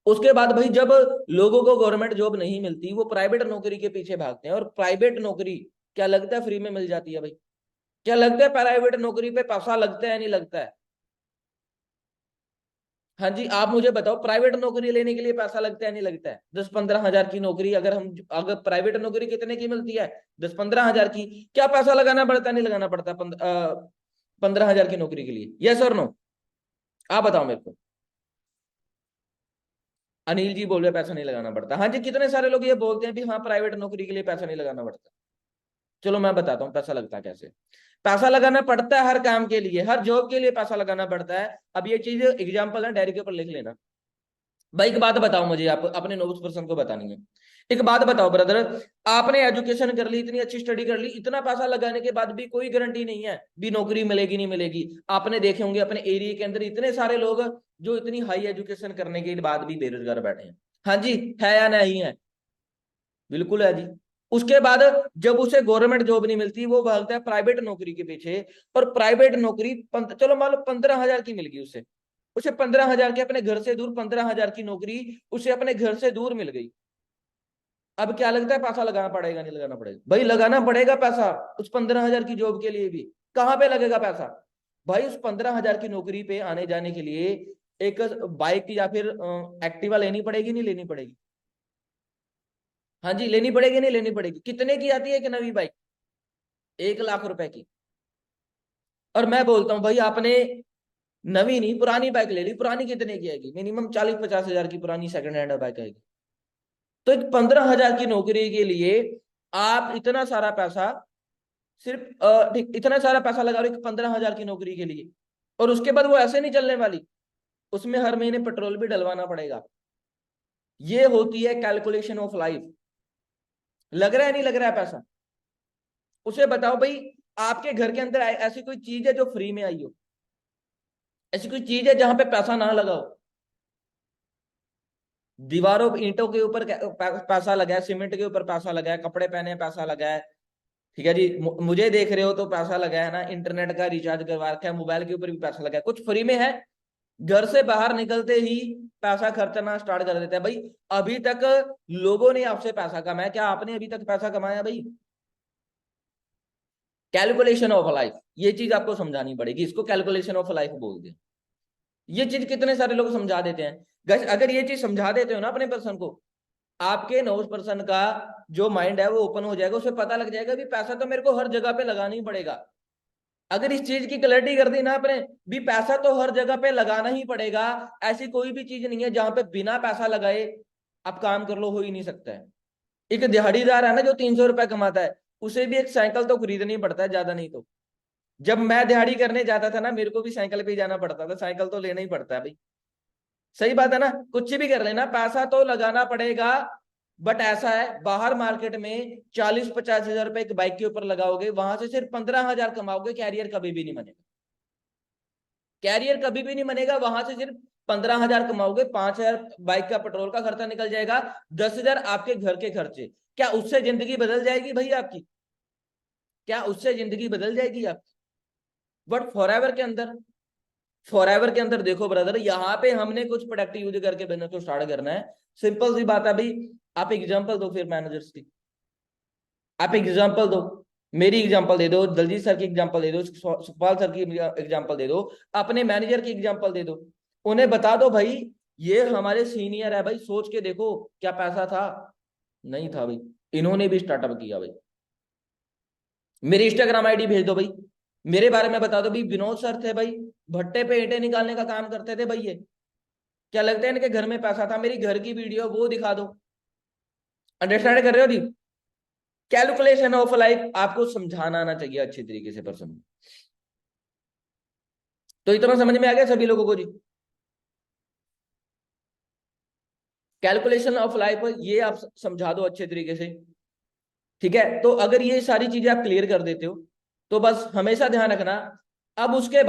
S1: उसके बाद भाई जब लोगों को गवर्नमेंट जॉब नहीं मिलती, वो प्राइवेट नौकरी के पीछे भागते हैं। और प्राइवेट नौकरी क्या लगता है फ्री में मिल जाती है भाई? क्या लगता है प्राइवेट नौकरी पे पैसा लगता है नहीं लगता है? हाँ जी, आप मुझे बताओ प्राइवेट नौकरी लेने के लिए पैसा लगता है नहीं लगता है? 10-15 हजार की नौकरी अगर हम, अगर प्राइवेट नौकरी कितने की मिलती है, 10-15 हजार की, क्या पैसा लगाना पड़ता है नहीं लगाना पड़ता 15 हजार की नौकरी के लिए? यस और नो? आप बताओ मेरे को। अनिल जी बोल रहे पैसा नहीं लगाना पड़ता। हाँ जी, कितने सारे लोग ये बोलते हैं भी हाँ प्राइवेट नौकरी के लिए पैसा नहीं लगाना पड़ता। चलो मैं बताता हूँ पैसा लगता है कैसे। पैसा लगाना पड़ता है हर काम के लिए, हर जॉब के लिए पैसा लगाना पड़ता है। अब ये चीज एग्जाम्पल है, डायरी के ऊपर लिख लेना। भाई एक बात बताओ मुझे, आप अपने नोब्स पर्सन को बतानी है। एक बात बताओ ब्रदर, आपने एजुकेशन कर ली, इतनी अच्छी स्टडी कर ली, इतना पैसा लगाने के बाद भी कोई गारंटी नहीं है भी नौकरी मिलेगी नहीं मिलेगी। आपने देखे होंगे अपने एरिया के अंदर इतने सारे लोग जो इतनी हाई एजुकेशन करने के बाद भी बेरोजगार बैठे हैं। हाँ जी, है या नहीं है? बिल्कुल है जी। उसके बाद जब उसे गवर्नमेंट जॉब नहीं मिलती, वो भागता है प्राइवेट नौकरी के पीछे। और प्राइवेट नौकरी चलो मान लो 15,000 की मिल गई उसे, उसे 15,000 के, अपने घर से दूर 15,000 की नौकरी उसे अपने घर से दूर मिल गई। अब क्या लगता है, पैसा लगाना पड़ेगा नहीं लगाना पड़ेगा? भाई लगाना पड़ेगा पैसा, उस 15,000 की जॉब के लिए भी। कहाँ पे लगेगा पैसा? भाई उस 15,000 की नौकरी पे आने जाने के लिए एक बाइक या फिर एक्टिवा लेनी पड़ेगी नहीं लेनी पड़ेगी? हाँ जी, लेनी पड़ेगी नहीं लेनी पड़ेगी? कितने की आती है एक नवी बाइक? 1 लाख रुपए की। और मैं बोलता हूँ भाई आपने नवी नहीं पुरानी बाइक ले ली, पुरानी कितने की आएगी? मिनिमम 40-50 हजार की पुरानी सेकंड हैंड बाइक आएगी। तो एक 15,000 की नौकरी के लिए आप इतना सारा पैसा, सिर्फ ठीक इतना सारा पैसा लगा रहे हो 15,000 की नौकरी के लिए। और उसके बाद वो ऐसे नहीं चलने वाली, उसमें हर महीने पेट्रोल भी डलवाना पड़ेगा। ये होती है कैलकुलेशन ऑफ लाइफ। लग रहा है नहीं लग रहा है पैसा? उसे बताओ भाई, आपके घर के अंदर ऐसी कोई चीज है जो फ्री में आई हो? ऐसी कोई चीज है जहां पे पैसा ना लगाओ? दीवारों ईंटों के ऊपर पैसा लगा है, सीमेंट के ऊपर पैसा लगा है, कपड़े पहने पैसा लगा है, ठीक है जी। मुझे देख रहे हो तो पैसा लगा है ना, इंटरनेट का रिचार्ज करवा रखा है, मोबाइल के ऊपर भी पैसा लगा है, कुछ फ्री में है? घर से बाहर निकलते ही पैसा खर्चना स्टार्ट कर देते हैं भाई। अभी तक लोगों ने आपसे पैसा कमाया, क्या आपने अभी तक पैसा कमाया भाई? कैलकुलेशन ऑफ लाइफ, ये चीज आपको समझानी पड़ेगी, इसको कैलकुलेशन ऑफ लाइफ बोलते हैं। ये चीज कितने सारे लोग समझा देते हैं। गाइस अगर ये चीज समझा देते हो ना अपने पर्सन को, आपके नोस पर्सन का जो माइंड है वो ओपन हो जाएगा, उसे पता लग जाएगा भी पैसा तो मेरे को हर जगह पे लगाना ही पड़ेगा। अगर इस चीज की क्लैरिटी कर दी ना आपने, भी पैसा तो हर जगह पे लगाना ही पड़ेगा, ऐसी कोई भी चीज नहीं है जहां पे बिना पैसा लगाए आप काम कर लो, हो ही नहीं सकता है। एक दिहाड़ीदार है ना जो 300 रुपए कमाता है, उसे भी एक साइकिल तो खरीदना ही पड़ता है, ज्यादा नहीं तो। जब मैं दिहाड़ी करने जाता था ना, मेरे को भी साइकिल पे ही जाना पड़ता था, साइकिल तो लेना ही पड़ता है भाई। सही बात है ना? कुछ भी कर लेना, पैसा तो लगाना पड़ेगा। बट ऐसा है, बाहर मार्केट में 40-50 हजार रुपए एक बाइक के ऊपर लगाओगे, वहां से सिर्फ 15,000 कमाओगे, कैरियर कभी भी नहीं बनेगा। कैरियर कभी भी नहीं बनेगा, वहां से सिर्फ 15,000 कमाओगे, 5,000 बाइक का पेट्रोल का खर्चा निकल जाएगा, 10,000 आपके घर के खर्चे। क्या उससे जिंदगी बदल जाएगी भाई आपकी? क्या उससे जिंदगी बदल जाएगी आपकी? बट फॉरएवर के अंदर देखो ब्रदर, यहाँ पे हमने कुछ प्रोडक्ट यूज करके बिजनेस को स्टार्ट करना है। सिंपल सी बात है भाई। आप एग्जांपल दो फिर मैनेजर्स की, आप एग्जांपल दो। मेरी एग्जांपल दे दो, दलजीत सर की एग्जांपल दे दो, सुखपाल सर की एग्जांपल दे दो, अपने मैनेजर की एग्जांपल दे दो। उन्हें बता दो भाई ये हमारे सीनियर है भाई, सोच के देखो क्या पैसा था? नहीं था भाई, इन्होंने भी स्टार्टअप किया भाई। मेरी इंस्टाग्राम आईडी भेज दो भाई, मेरे बारे में बता दो भाई, विनोद सर थे भाई, भट्टे पे ईंटें निकालने का काम करते थे भाई ये। क्या लगता है इनके घर में पैसा था? मेरी घर की वीडियो वो दिखा दो। अंडरस्टैंड कर रहे हो जी? कैलकुलेशन ऑफ लाइफ आपको समझाना आना चाहिए अच्छी तरीके से पर्सन। तो इतना समझ में आ गया सभी लोगों को जी? कैलकुलेशन ऑफ लाइफ ये आप समझा दो अच्छे तरीके से, ठीक है? तो अगर ये सारी चीजें आप क्लियर कर देते हो तो बस हमेशा ध्यान रखना। अब उसके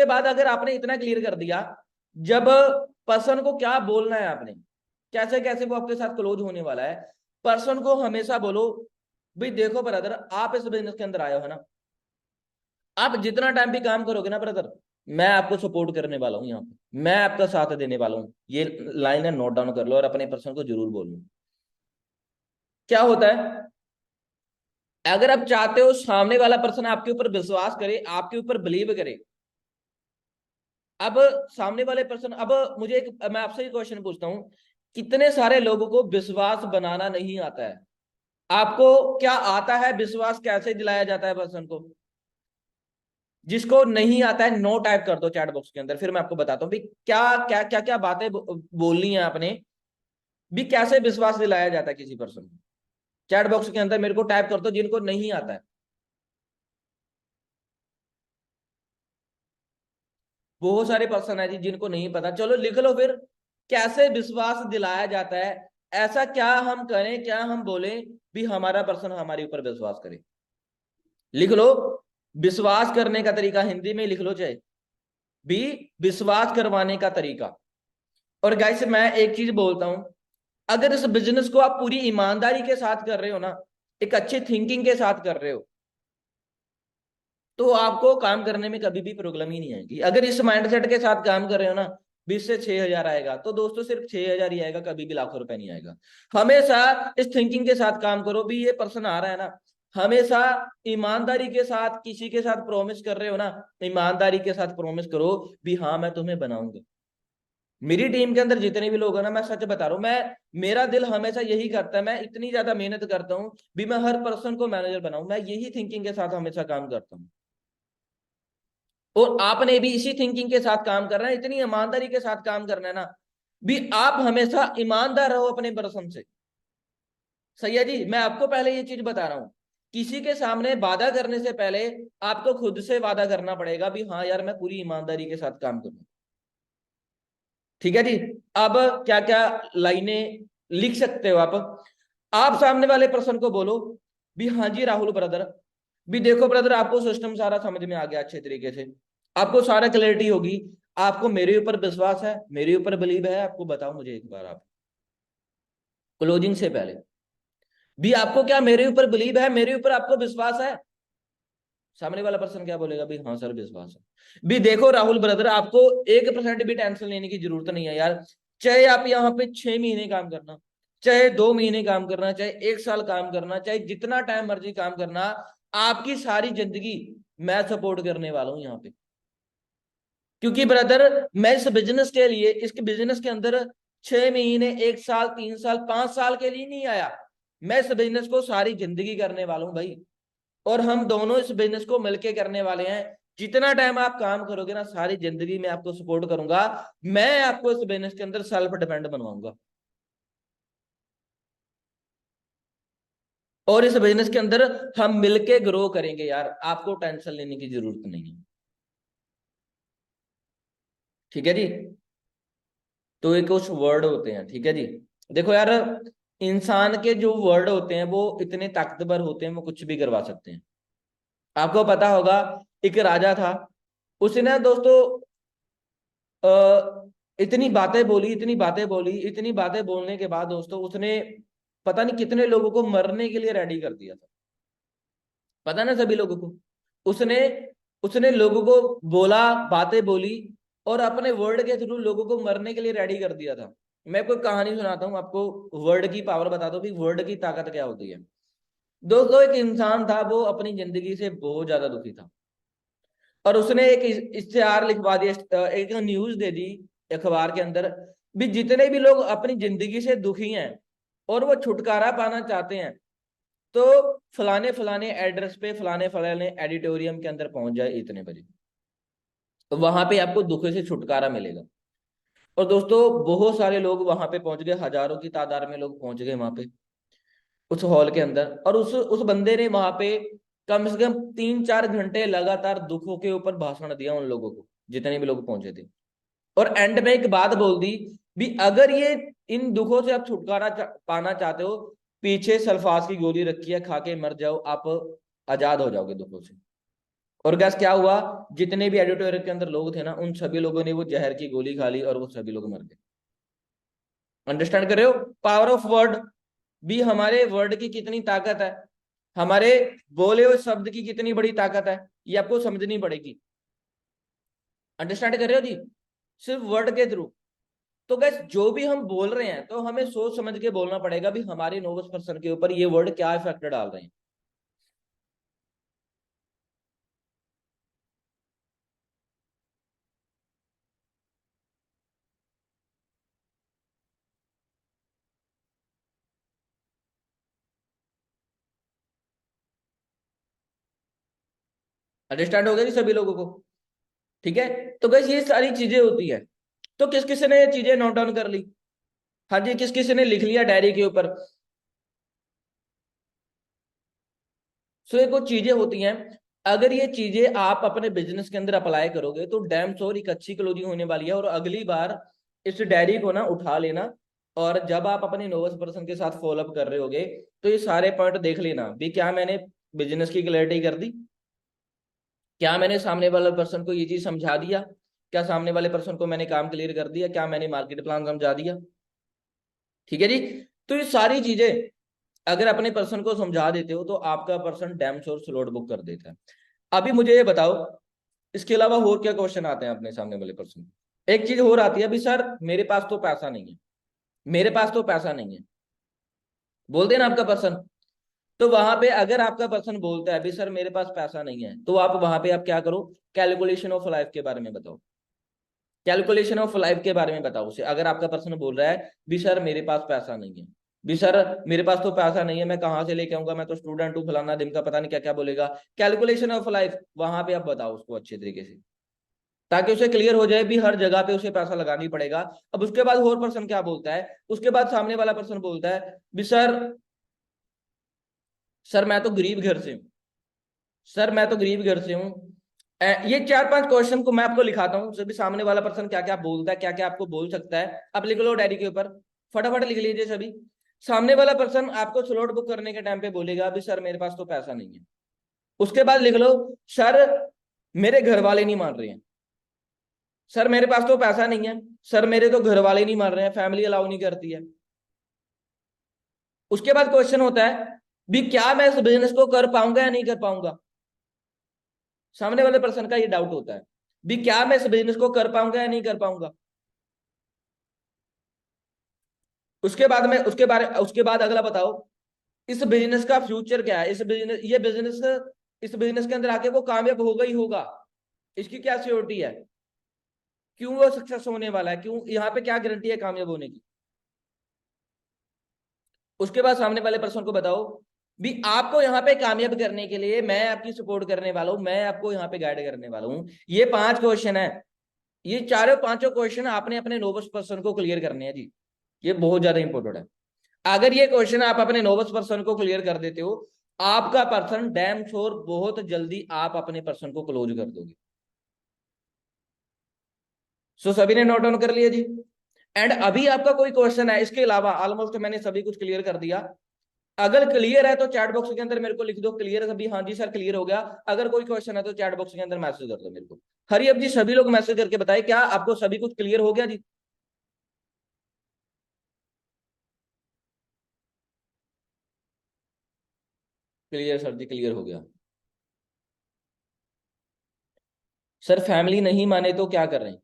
S1: बाद अगर आपने इतना क्लियर कर दिया, जब पर्सन को क्या बोलना है आपने, कैसे कैसे वो आपके साथ क्लोज होने वाला है, पर्सन को हमेशा बोलो भाई देखो ब्रदर, आप इस बिजनेस के अंदर आए हो ना, आप जितना टाइम भी काम करोगे ना ब्रदर, मैं आपको सपोर्ट करने वाला हूँ यहाँ पे, मैं आपका साथ देने वाला हूँ। ये लाइन है, नोट डाउन कर लो और अपने पर्सन को जरूर बोलना। क्या होता है, अगर आप चाहते हो सामने वाला पर्सन आपके ऊपर विश्वास करे, आपके ऊपर बिलीव करे। अब सामने वाले पर्सन, अब मुझे मैं आपसे एक क्वेश्चन पूछता हूँ, कितने सारे लोगों को विश्वास बनाना नहीं आता है? आपको क्या आता है? विश्वास कैसे दिलाया जाता है पर्सन को? जिसको नहीं आता है नो टाइप कर दो चैट बॉक्स के अंदर, फिर मैं आपको बताता हूँ भी क्या क्या क्या क्या बातें बोलनी है आपने, भी कैसे विश्वास दिलाया जाता है किसी पर्सन को। चैट बॉक्स के अंदर मेरे को टाइप कर दो जिनको नहीं आता है। बहुत सारे पर्सन है जी जिनको नहीं पता, चलो लिख लो फिर। कैसे विश्वास दिलाया जाता है, ऐसा क्या हम करें, क्या हम बोले भी हमारा पर्सन हमारे ऊपर विश्वास करे। लिख लो, विश्वास करने का तरीका हिंदी में लिख लो, चाहे भी विश्वास करवाने का तरीका। और गाइस मैं एक चीज बोलता हूं, अगर इस बिजनेस को आप पूरी ईमानदारी के साथ कर रहे हो ना, एक अच्छी थिंकिंग के साथ कर रहे हो, तो आपको काम करने में कभी भी प्रॉब्लम ही नहीं आएगी। अगर इस माइंडसेट के साथ काम कर रहे हो ना, 20 से 6 हजार आएगा, तो दोस्तों सिर्फ 6 हजार ही आएगा, कभी भी लाखों रुपए नहीं आएगा। हमेशा इस थिंकिंग के साथ काम करो भी ये पर्सन आ रहा है ना, हमेशा ईमानदारी के साथ किसी के साथ प्रॉमिस कर रहे हो ना, ईमानदारी के साथ प्रॉमिस करो भी हाँ मैं तुम्हें बनाऊंगा। मेरी टीम के अंदर जितने भी लोग हैं ना, मैं सच बता रहा हूँ, मैं मेरा दिल हमेशा यही करता है, मैं इतनी ज्यादा मेहनत करता हूँ भी मैं हर पर्सन को मैनेजर बनाऊं, मैं यही थिंकिंग के साथ हमेशा काम करता हूँ। और आपने भी इसी थिंकिंग के साथ काम करना है, इतनी ईमानदारी के साथ काम करना है ना भी आप हमेशा ईमानदार रहो अपने पर्सन से। सही है जी, मैं आपको पहले ये चीज बता रहा हूं, किसी के सामने वादा करने से पहले आपको खुद से वादा करना पड़ेगा भी हाँ यार मैं पूरी ईमानदारी के साथ काम करूँ। ठीक है जी। अब क्या क्या लाइनें लिख सकते हो आप सामने वाले पर्सन को बोलो भी हाँ जी राहुल ब्रदर, भी देखो ब्रदर आपको सिस्टम सारा समझ में आ गया अच्छे तरीके से, आपको सारा क्लैरिटी होगी, आपको मेरे ऊपर विश्वास है, मेरे ऊपर बिलीव है, आपको बताओ मुझे एक बार आप क्लोजिंग से पहले भी आपको क्या मेरे ऊपर बिलीव है, मेरे ऊपर आपको विश्वास है। सामने वाला पर्सन क्या बोलेगा भी हाँ सर विश्वास है। भी देखो राहुल ब्रदर, आपको 1% भी टेंशन लेने की जरूरत नहीं है यार, चाहे आप यहाँ पे 6 महीने काम करना, चाहे 2 महीने काम करना, चाहे 1 साल काम करना, चाहे जितना टाइम मर्जी काम करना, आपकी सारी जिंदगी मैं सपोर्ट करने वाला हूं यहाँ पे। क्योंकि ब्रदर मैं इस बिजनेस के लिए, इस बिजनेस के अंदर 6 महीने, 1 साल, 3 साल, 5 साल के लिए नहीं आया, मैं इस बिजनेस को सारी जिंदगी करने वाला हूं भाई। और हम दोनों इस बिजनेस को मिलके करने वाले हैं। जितना टाइम आप काम करोगे ना, सारी जिंदगी में आपको सपोर्ट करूंगा, मैं आपको इस बिजनेस के अंदर सेल्फ डिपेंड बनवाऊंगा। और इस बिजनेस के अंदर हम मिलके ग्रो करेंगे यार, आपको टेंशन लेने की जरूरत नहीं है। ठीक है जी। तो ये कुछ वर्ड होते हैं, ठीक है जी। देखो यार, इंसान के जो वर्ड होते हैं वो इतने ताकतवर होते हैं, वो कुछ भी करवा सकते हैं। आपको पता होगा, एक राजा था, उसने दोस्तों इतनी बातें बोली, इतनी बातें बोली, इतनी बातें बोलने के बाद दोस्तों उसने पता नहीं कितने लोगों को मरने के लिए रेडी कर दिया था। पता ना सभी लोगों को, उसने उसने लोगों को बोला, बातें बोली, और अपने वर्ड के थ्रू लोगों को मरने के लिए रेडी कर दिया था। मैं कोई कहानी सुनाता हूँ आपको, वर्ड की पावर बता दो भी वर्ड की ताकत क्या होती है। दोस्तों एक इंसान था, वो अपनी जिंदगी से बहुत ज्यादा दुखी था, और उसने एक इश्तेहार लिखवा दिया, एक न्यूज दे दी अखबार के अंदर भी जितने भी लोग अपनी जिंदगी से दुखी हैं और वो छुटकारा पाना चाहते हैं, तो फलाने फलाने एड्रेस पे, फलाने फलाने एडिटोरियम के अंदर पहुंच जाए इतने बजे, तो वहां पे आपको दुख से छुटकारा मिलेगा। और दोस्तों बहुत सारे लोग वहां पे पहुंच गए, हजारों की तादाद में लोग पहुंच गए वहां पे उस हॉल के अंदर, और उस बंदे ने वहां पे कम से कम 3-4 घंटे लगातार दुखों के ऊपर भाषण दिया उन लोगों को, जितने भी लोग पहुंचे थे। और एंड में एक बात बोल दी भी अगर ये इन दुखों से आप छुटकारा पाना चाहते हो, पीछे सल्फास की गोली रखी है, खा के मर जाओ, आप आजाद हो जाओगे दुखों से। और गैस क्या हुआ, जितने भी एडिटोरियल के अंदर लोग थे ना, उन सभी लोगों ने वो जहर की गोली खा ली और वो सभी लोग मर गए। अंडरस्टैंड कर रहे हो पावर ऑफ वर्ड, भी हमारे वर्ड की कितनी ताकत है, हमारे बोले हुए शब्द की कितनी बड़ी ताकत है, ये आपको समझनी पड़ेगी। अंडरस्टैंड कर रहे हो जी, सिर्फ वर्ड के थ्रू। तो गैस जो भी हम बोल रहे हैं, तो हमें सोच समझ के बोलना पड़ेगा भी हमारे नोबस पर्सन के ऊपर ये वर्ड क्या इफेक्ट डाल रहे हैं। अंडरस्टैंड हो गया जी सभी लोगों को। ठीक है, तो गैस ये सारी चीजें होती है। तो किस किस ने ये चीजें नोट डाउन कर ली? हाँ जी, किस किस ने लिख लिया डायरी के ऊपर? सो ये कुछ चीजें होती हैं, अगर ये चीजें आप अपने बिजनेस के अंदर अप्लाई करोगे तो डैम श्योर एक अच्छी क्लोजिंग होने वाली है। और अगली बार इस डायरी को ना उठा लेना, और जब आप अपने नोवस पर्सन के साथ फॉलोअप कर रहे होगे तो ये सारे पॉइंट देख लेना भी, क्या मैंने बिजनेस की क्लैरिटी कर दी, क्या मैंने सामने वाले पर्सन को ये चीज समझा दिया, क्या सामने वाले पर्सन को मैंने काम क्लियर कर दिया, क्या मैंने मार्केट प्लान समझा दिया। ठीक है जी। तो ये सारी चीजें अगर अपने पर्सन को समझा देते हो तो आपका person damn sure slot book कर देता है। अभी मुझे ये बताओ, इसके अलावा और क्या क्वेश्चन आते हैं अपने सामने वाले पर्सन। एक चीज और आती है, अभी सर मेरे पास तो पैसा नहीं है, मेरे पास तो पैसा नहीं है, बोलते हैं ना आपका पर्सन। तो वहां पे अगर आपका पर्सन बोलता है अभी सर मेरे पास पैसा नहीं है, तो आप वहां पे आप क्या करो, कैलकुलेशन ऑफ लाइफ के बारे में बताओ, कैलकुलेशन ऑफ लाइफ के बारे में बताओ उसे। अगर आपका पर्सन बोल रहा है भी सर मेरे पास पैसा नहीं है, भी सर मेरे पास तो पैसा नहीं है, मैं कहाँ से लेके आऊंगा, मैं तो स्टूडेंट हूँ, फलाना दिन का पता नहीं क्या क्या बोलेगा, कैलकुलेशन ऑफ लाइफ वहां पे आप बताओ उसको अच्छे तरीके से, ताकि उसे क्लियर हो जाए भी हर जगह पे उसे पैसा लगाना ही पड़ेगा। अब उसके बाद और पर्सन क्या बोलता है, उसके बाद सामने वाला पर्सन बोलता है भी सर मैं तो गरीब घर से हूँ, सर मैं तो गरीब घर से हूँ। ये 4-5 क्वेश्चन को मैं आपको लिखाता हूँ, सभी सामने वाला पर्सन क्या क्या बोलता है, क्या क्या आपको बोल सकता है, आप लिख लो डायरी के ऊपर, फटाफट लिख लीजिए सभी। सामने वाला पर्सन आपको स्लॉट बुक करने के टाइम पे बोलेगा अभी सर मेरे पास तो पैसा नहीं है। उसके बाद लिख लो सर मेरे घर वाले नहीं मान रहे हैं, सर मेरे पास तो पैसा नहीं है, सर मेरे तो घर वाले नहीं मान रहे हैं, फैमिली अलाउ नहीं करती है। उसके बाद क्वेश्चन होता है भी क्या मैं इस बिजनेस को कर पाऊंगा या नहीं कर पाऊंगा, सामने वाले पर्सन का ये डाउट होता है भी क्या मैं इस बिजनेस को कर पाऊंगा या नहीं कर पाऊंगा। उसके बाद अगला बताओ इस बिजनेस का फ्यूचर क्या है, इस बिजनेस के अंदर आके वो कामयाब होगा ही होगा, इसकी क्या सियोरिटी है, क्यों वो सक्सेस होने वाला है, क्यों यहाँ पे क्या गारंटी है कामयाब होने की। उसके बाद सामने वाले पर्सन को बताओ भी आपको यहाँ पे कामयाब करने के लिए मैं आपकी सपोर्ट करने वाला हूं, मैं आपको यहाँ पे गाइड करने वाला हूं। ये 5 क्वेश्चन है, ये चारों पांचों क्वेश्चन आपने अपने नोबस पर्सन को क्लियर करने हैं जी, ये बहुत ज्यादा इंपॉर्टेंट है। अगर ये क्वेश्चन आप अपने नोबस पर्सन को क्लियर कर देते हो, आपका पर्सन डैम श्योर बहुत जल्दी आप अपने पर्सन को क्लोज कर दोगे। सो सभी ने नोट डाउन कर लिया जी। एंड अभी आपका कोई क्वेश्चन है इसके अलावा, ऑलमोस्ट मैंने सभी कुछ क्लियर कर दिया। अगर क्लियर है तो चैट बॉक्स के अंदर मेरे को लिख दो क्लियर सभी, हाँ जी सर क्लियर हो गया। अगर कोई क्वेश्चन है तो चैट बॉक्स के अंदर मैसेज कर दो मेरे को। हरियब जी सभी लोग मैसेज करके बताए क्या आपको सभी कुछ क्लियर हो गया जी। क्लियर सर जी, क्लियर हो गया। सर फैमिली नहीं माने तो क्या कर रहे हैं।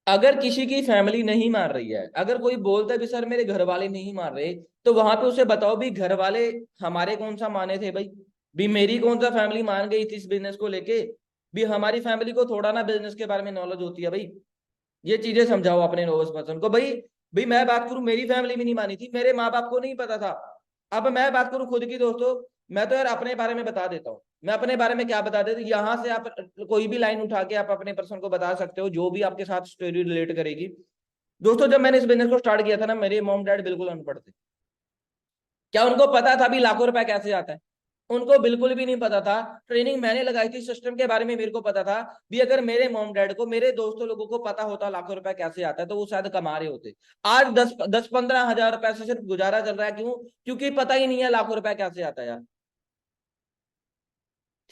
S1: अगर किसी की फैमिली नहीं मान रही है, अगर कोई बोलता है भी सर मेरे घर वाले नहीं मान रहे, तो वहां पे उसे बताओ भी घर वाले हमारे कौन सा माने थे भाई, भी मेरी कौन सा फैमिली मान गई थी इस बिजनेस को लेके, भी हमारी फैमिली को थोड़ा ना बिजनेस के बारे में नॉलेज होती है भाई। ये चीजें समझाओ अपने नोवस पर्सन को भाई। भाई मैं बात करूं मेरी फैमिली में नहीं मानी थी, मेरे माँ बाप को नहीं पता था। अब मैं बात करूं खुद की दोस्तों, मैं तो यार अपने बारे में बता देता हूँ। मैं अपने बारे में क्या बता देता हूँ, यहाँ से आप कोई भी लाइन उठा के आप अपने पर्सन को बता सकते हो जो भी आपके साथ स्टोरी रिलेट करेगी। दोस्तों जब मैंने इस बिजनेस को स्टार्ट किया था ना, मेरे मॉम डैड बिल्कुल अनपढ़ थे। क्या उनको पता था भी लाखों रुपए कैसे आता है, उनको बिल्कुल भी नहीं पता था। ट्रेनिंग मैंने लगाई थी, सिस्टम के बारे में मेरे को पता था भी। अगर मेरे मॉम डैड को, मेरे दोस्तों लोगों को पता होता लाखों रुपए कैसे आता है, तो वो शायद कमा रहे होते। आज 10-15 हजार रुपए से सिर्फ गुजारा चल रहा है, क्यों? क्योंकि पता ही नहीं है लाखों रुपए कैसे आता है यार।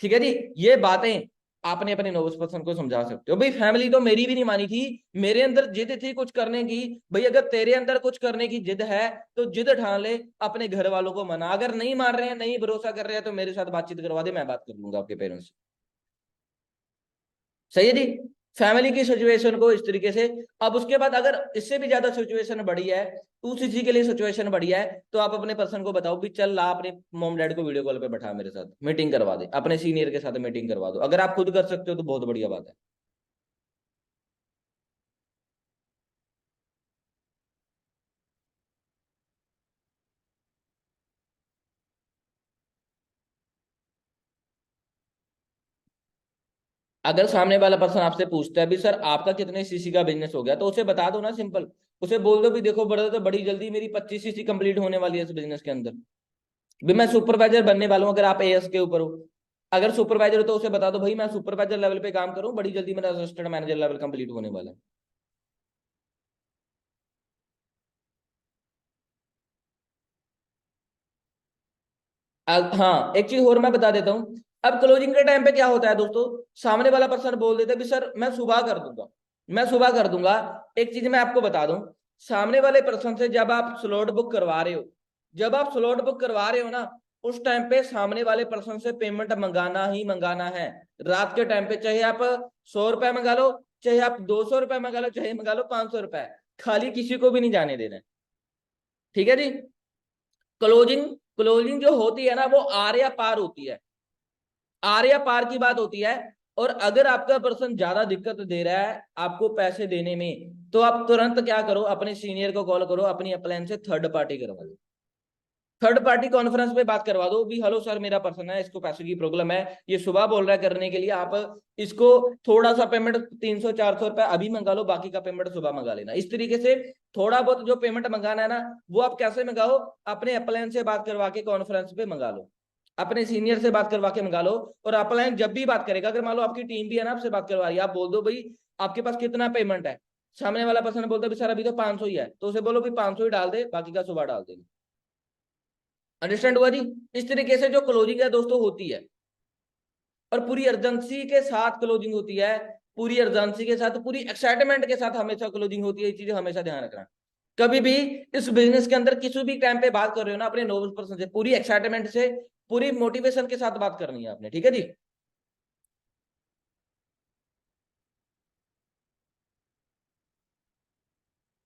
S1: ठीक है जी। ये बातें आपने अपने नोबस पर्सन को समझा सकते हो। भाई फैमिली तो मेरी भी नहीं मानी थी, मेरे अंदर जिद थी कुछ करने की। भाई अगर तेरे अंदर कुछ करने की जिद है तो जिद ठान ले, अपने घर वालों को मना। अगर नहीं मान रहे हैं, नहीं भरोसा कर रहे हैं, तो मेरे साथ बातचीत करवा दे, मैं बात कर लूंगा आपके पेरेंट्स से। सही है जी। फैमिली की सिचुएशन को इस तरीके से। अब उसके बाद अगर इससे भी ज्यादा सिचुएशन बड़ी है, उसी के लिए सिचुएशन बढ़िया है, तो आप अपने पर्सन को बताओ भी चल ला अपने मॉम डैड को वीडियो कॉल पे बैठा, मेरे साथ मीटिंग करवा दे, अपने सीनियर के साथ मीटिंग करवा दो। अगर आप खुद कर सकते हो तो बहुत बढ़िया बात है। अगर सामने वाला पर्सन आपसे पूछता है भी सर आपका कितने सीसी का बिजनेस हो गया, तो उसे बता दो ना सिंपल। उसे बोल दो भी देखो बड़े तो बड़ी जल्दी मेरी 25 सीसी कंप्लीट होने वाली है इस बिजनेस के अंदर, भी मैं सुपरवाइजर बनने वाला हूँ अगर आप एएस के ऊपर हो। अगर सुपरवाइजर हो तो उसे बता दो भाई मैं सुपरवाइजर लेवल पे काम करूं, बड़ी जल्दी मेरा असिस्टेंट मैनेजर लेवल कंप्लीट होने वाला है। हाँ एक चीज और मैं बता देता हूँ। अब क्लोजिंग के टाइम पे क्या होता है दोस्तों, सामने वाला पर्सन बोल देता है भी सर मैं सुबह कर दूंगा, मैं सुबह कर दूंगा। एक चीज मैं आपको बता दूं, सामने वाले पर्सन से जब आप स्लॉट बुक करवा रहे हो, जब आप स्लॉट बुक करवा रहे हो ना, उस टाइम पे सामने वाले पर्सन से पेमेंट मंगाना ही मंगाना है। रात के टाइम पे चाहे आप 100 रुपए मंगा लो, चाहे आप 200 रुपए मंगा लो, चाहे मंगा लो 500 रुपए, खाली किसी को भी नहीं जाने देना है। ठीक है जी। क्लोजिंग, क्लोजिंग जो होती है ना वो आर या पार होती है, आर या पार की बात होती है। और अगर आपका पर्सन ज्यादा दिक्कत दे रहा है आपको पैसे देने में, तो आप तुरंत क्या करो, अपने सीनियर को कॉल करो, अपनी अपलाइन से थर्ड पार्टी करवा दो, थर्ड पार्टी कॉन्फ्रेंस पे बात करवा दो भी हेलो सर मेरा पर्सन है, इसको पैसे की प्रॉब्लम है, ये सुबह बोल रहा है करने के लिए, आप इसको थोड़ा सा पेमेंट 300 400 रुपए अभी मंगा लो, बाकी का पेमेंट सुबह मंगा लेना। इस तरीके से थोड़ा बहुत जो पेमेंट मंगाना है ना वो आप कैसे मंगाओ, अपने अपलाइन से बात करवा के कॉन्फ्रेंस पे मंगा लो, अपने सीनियर से बात करवा के मंगा लो। और अपलाइन जब भी बात करेगा, अगर मान लो आपकी टीम भी है ना आपसे बात करवा रही है, आप बोल दो भाई आपके पास कितना पेमेंट है, सामने वाला पर्सन बोलता है सर अभी तो 500 ही है, तो उसे बोलो भाई 500 ही डाल दे, बाकी का सुबह डाल देंगे। अंडरस्टैंड हुआ जी। इस तरीके से जो क्लोजिंग है दोस्तों होती है, और पूरी अर्जेंसी के साथ क्लोजिंग होती है, पूरी अर्जेंसी के साथ, पूरी एक्साइटमेंट के साथ हमेशा क्लोजिंग होती है। ये चीज हमेशा ध्यान रखना। कभी भी इस बिजनेस के अंदर किसी भी टाइम पे बात कर रहे हो ना अपने नोबल पर्सन से, पूरी एक्साइटमेंट से, पूरी मोटिवेशन के साथ बात करनी है आपने। ठीक है जी।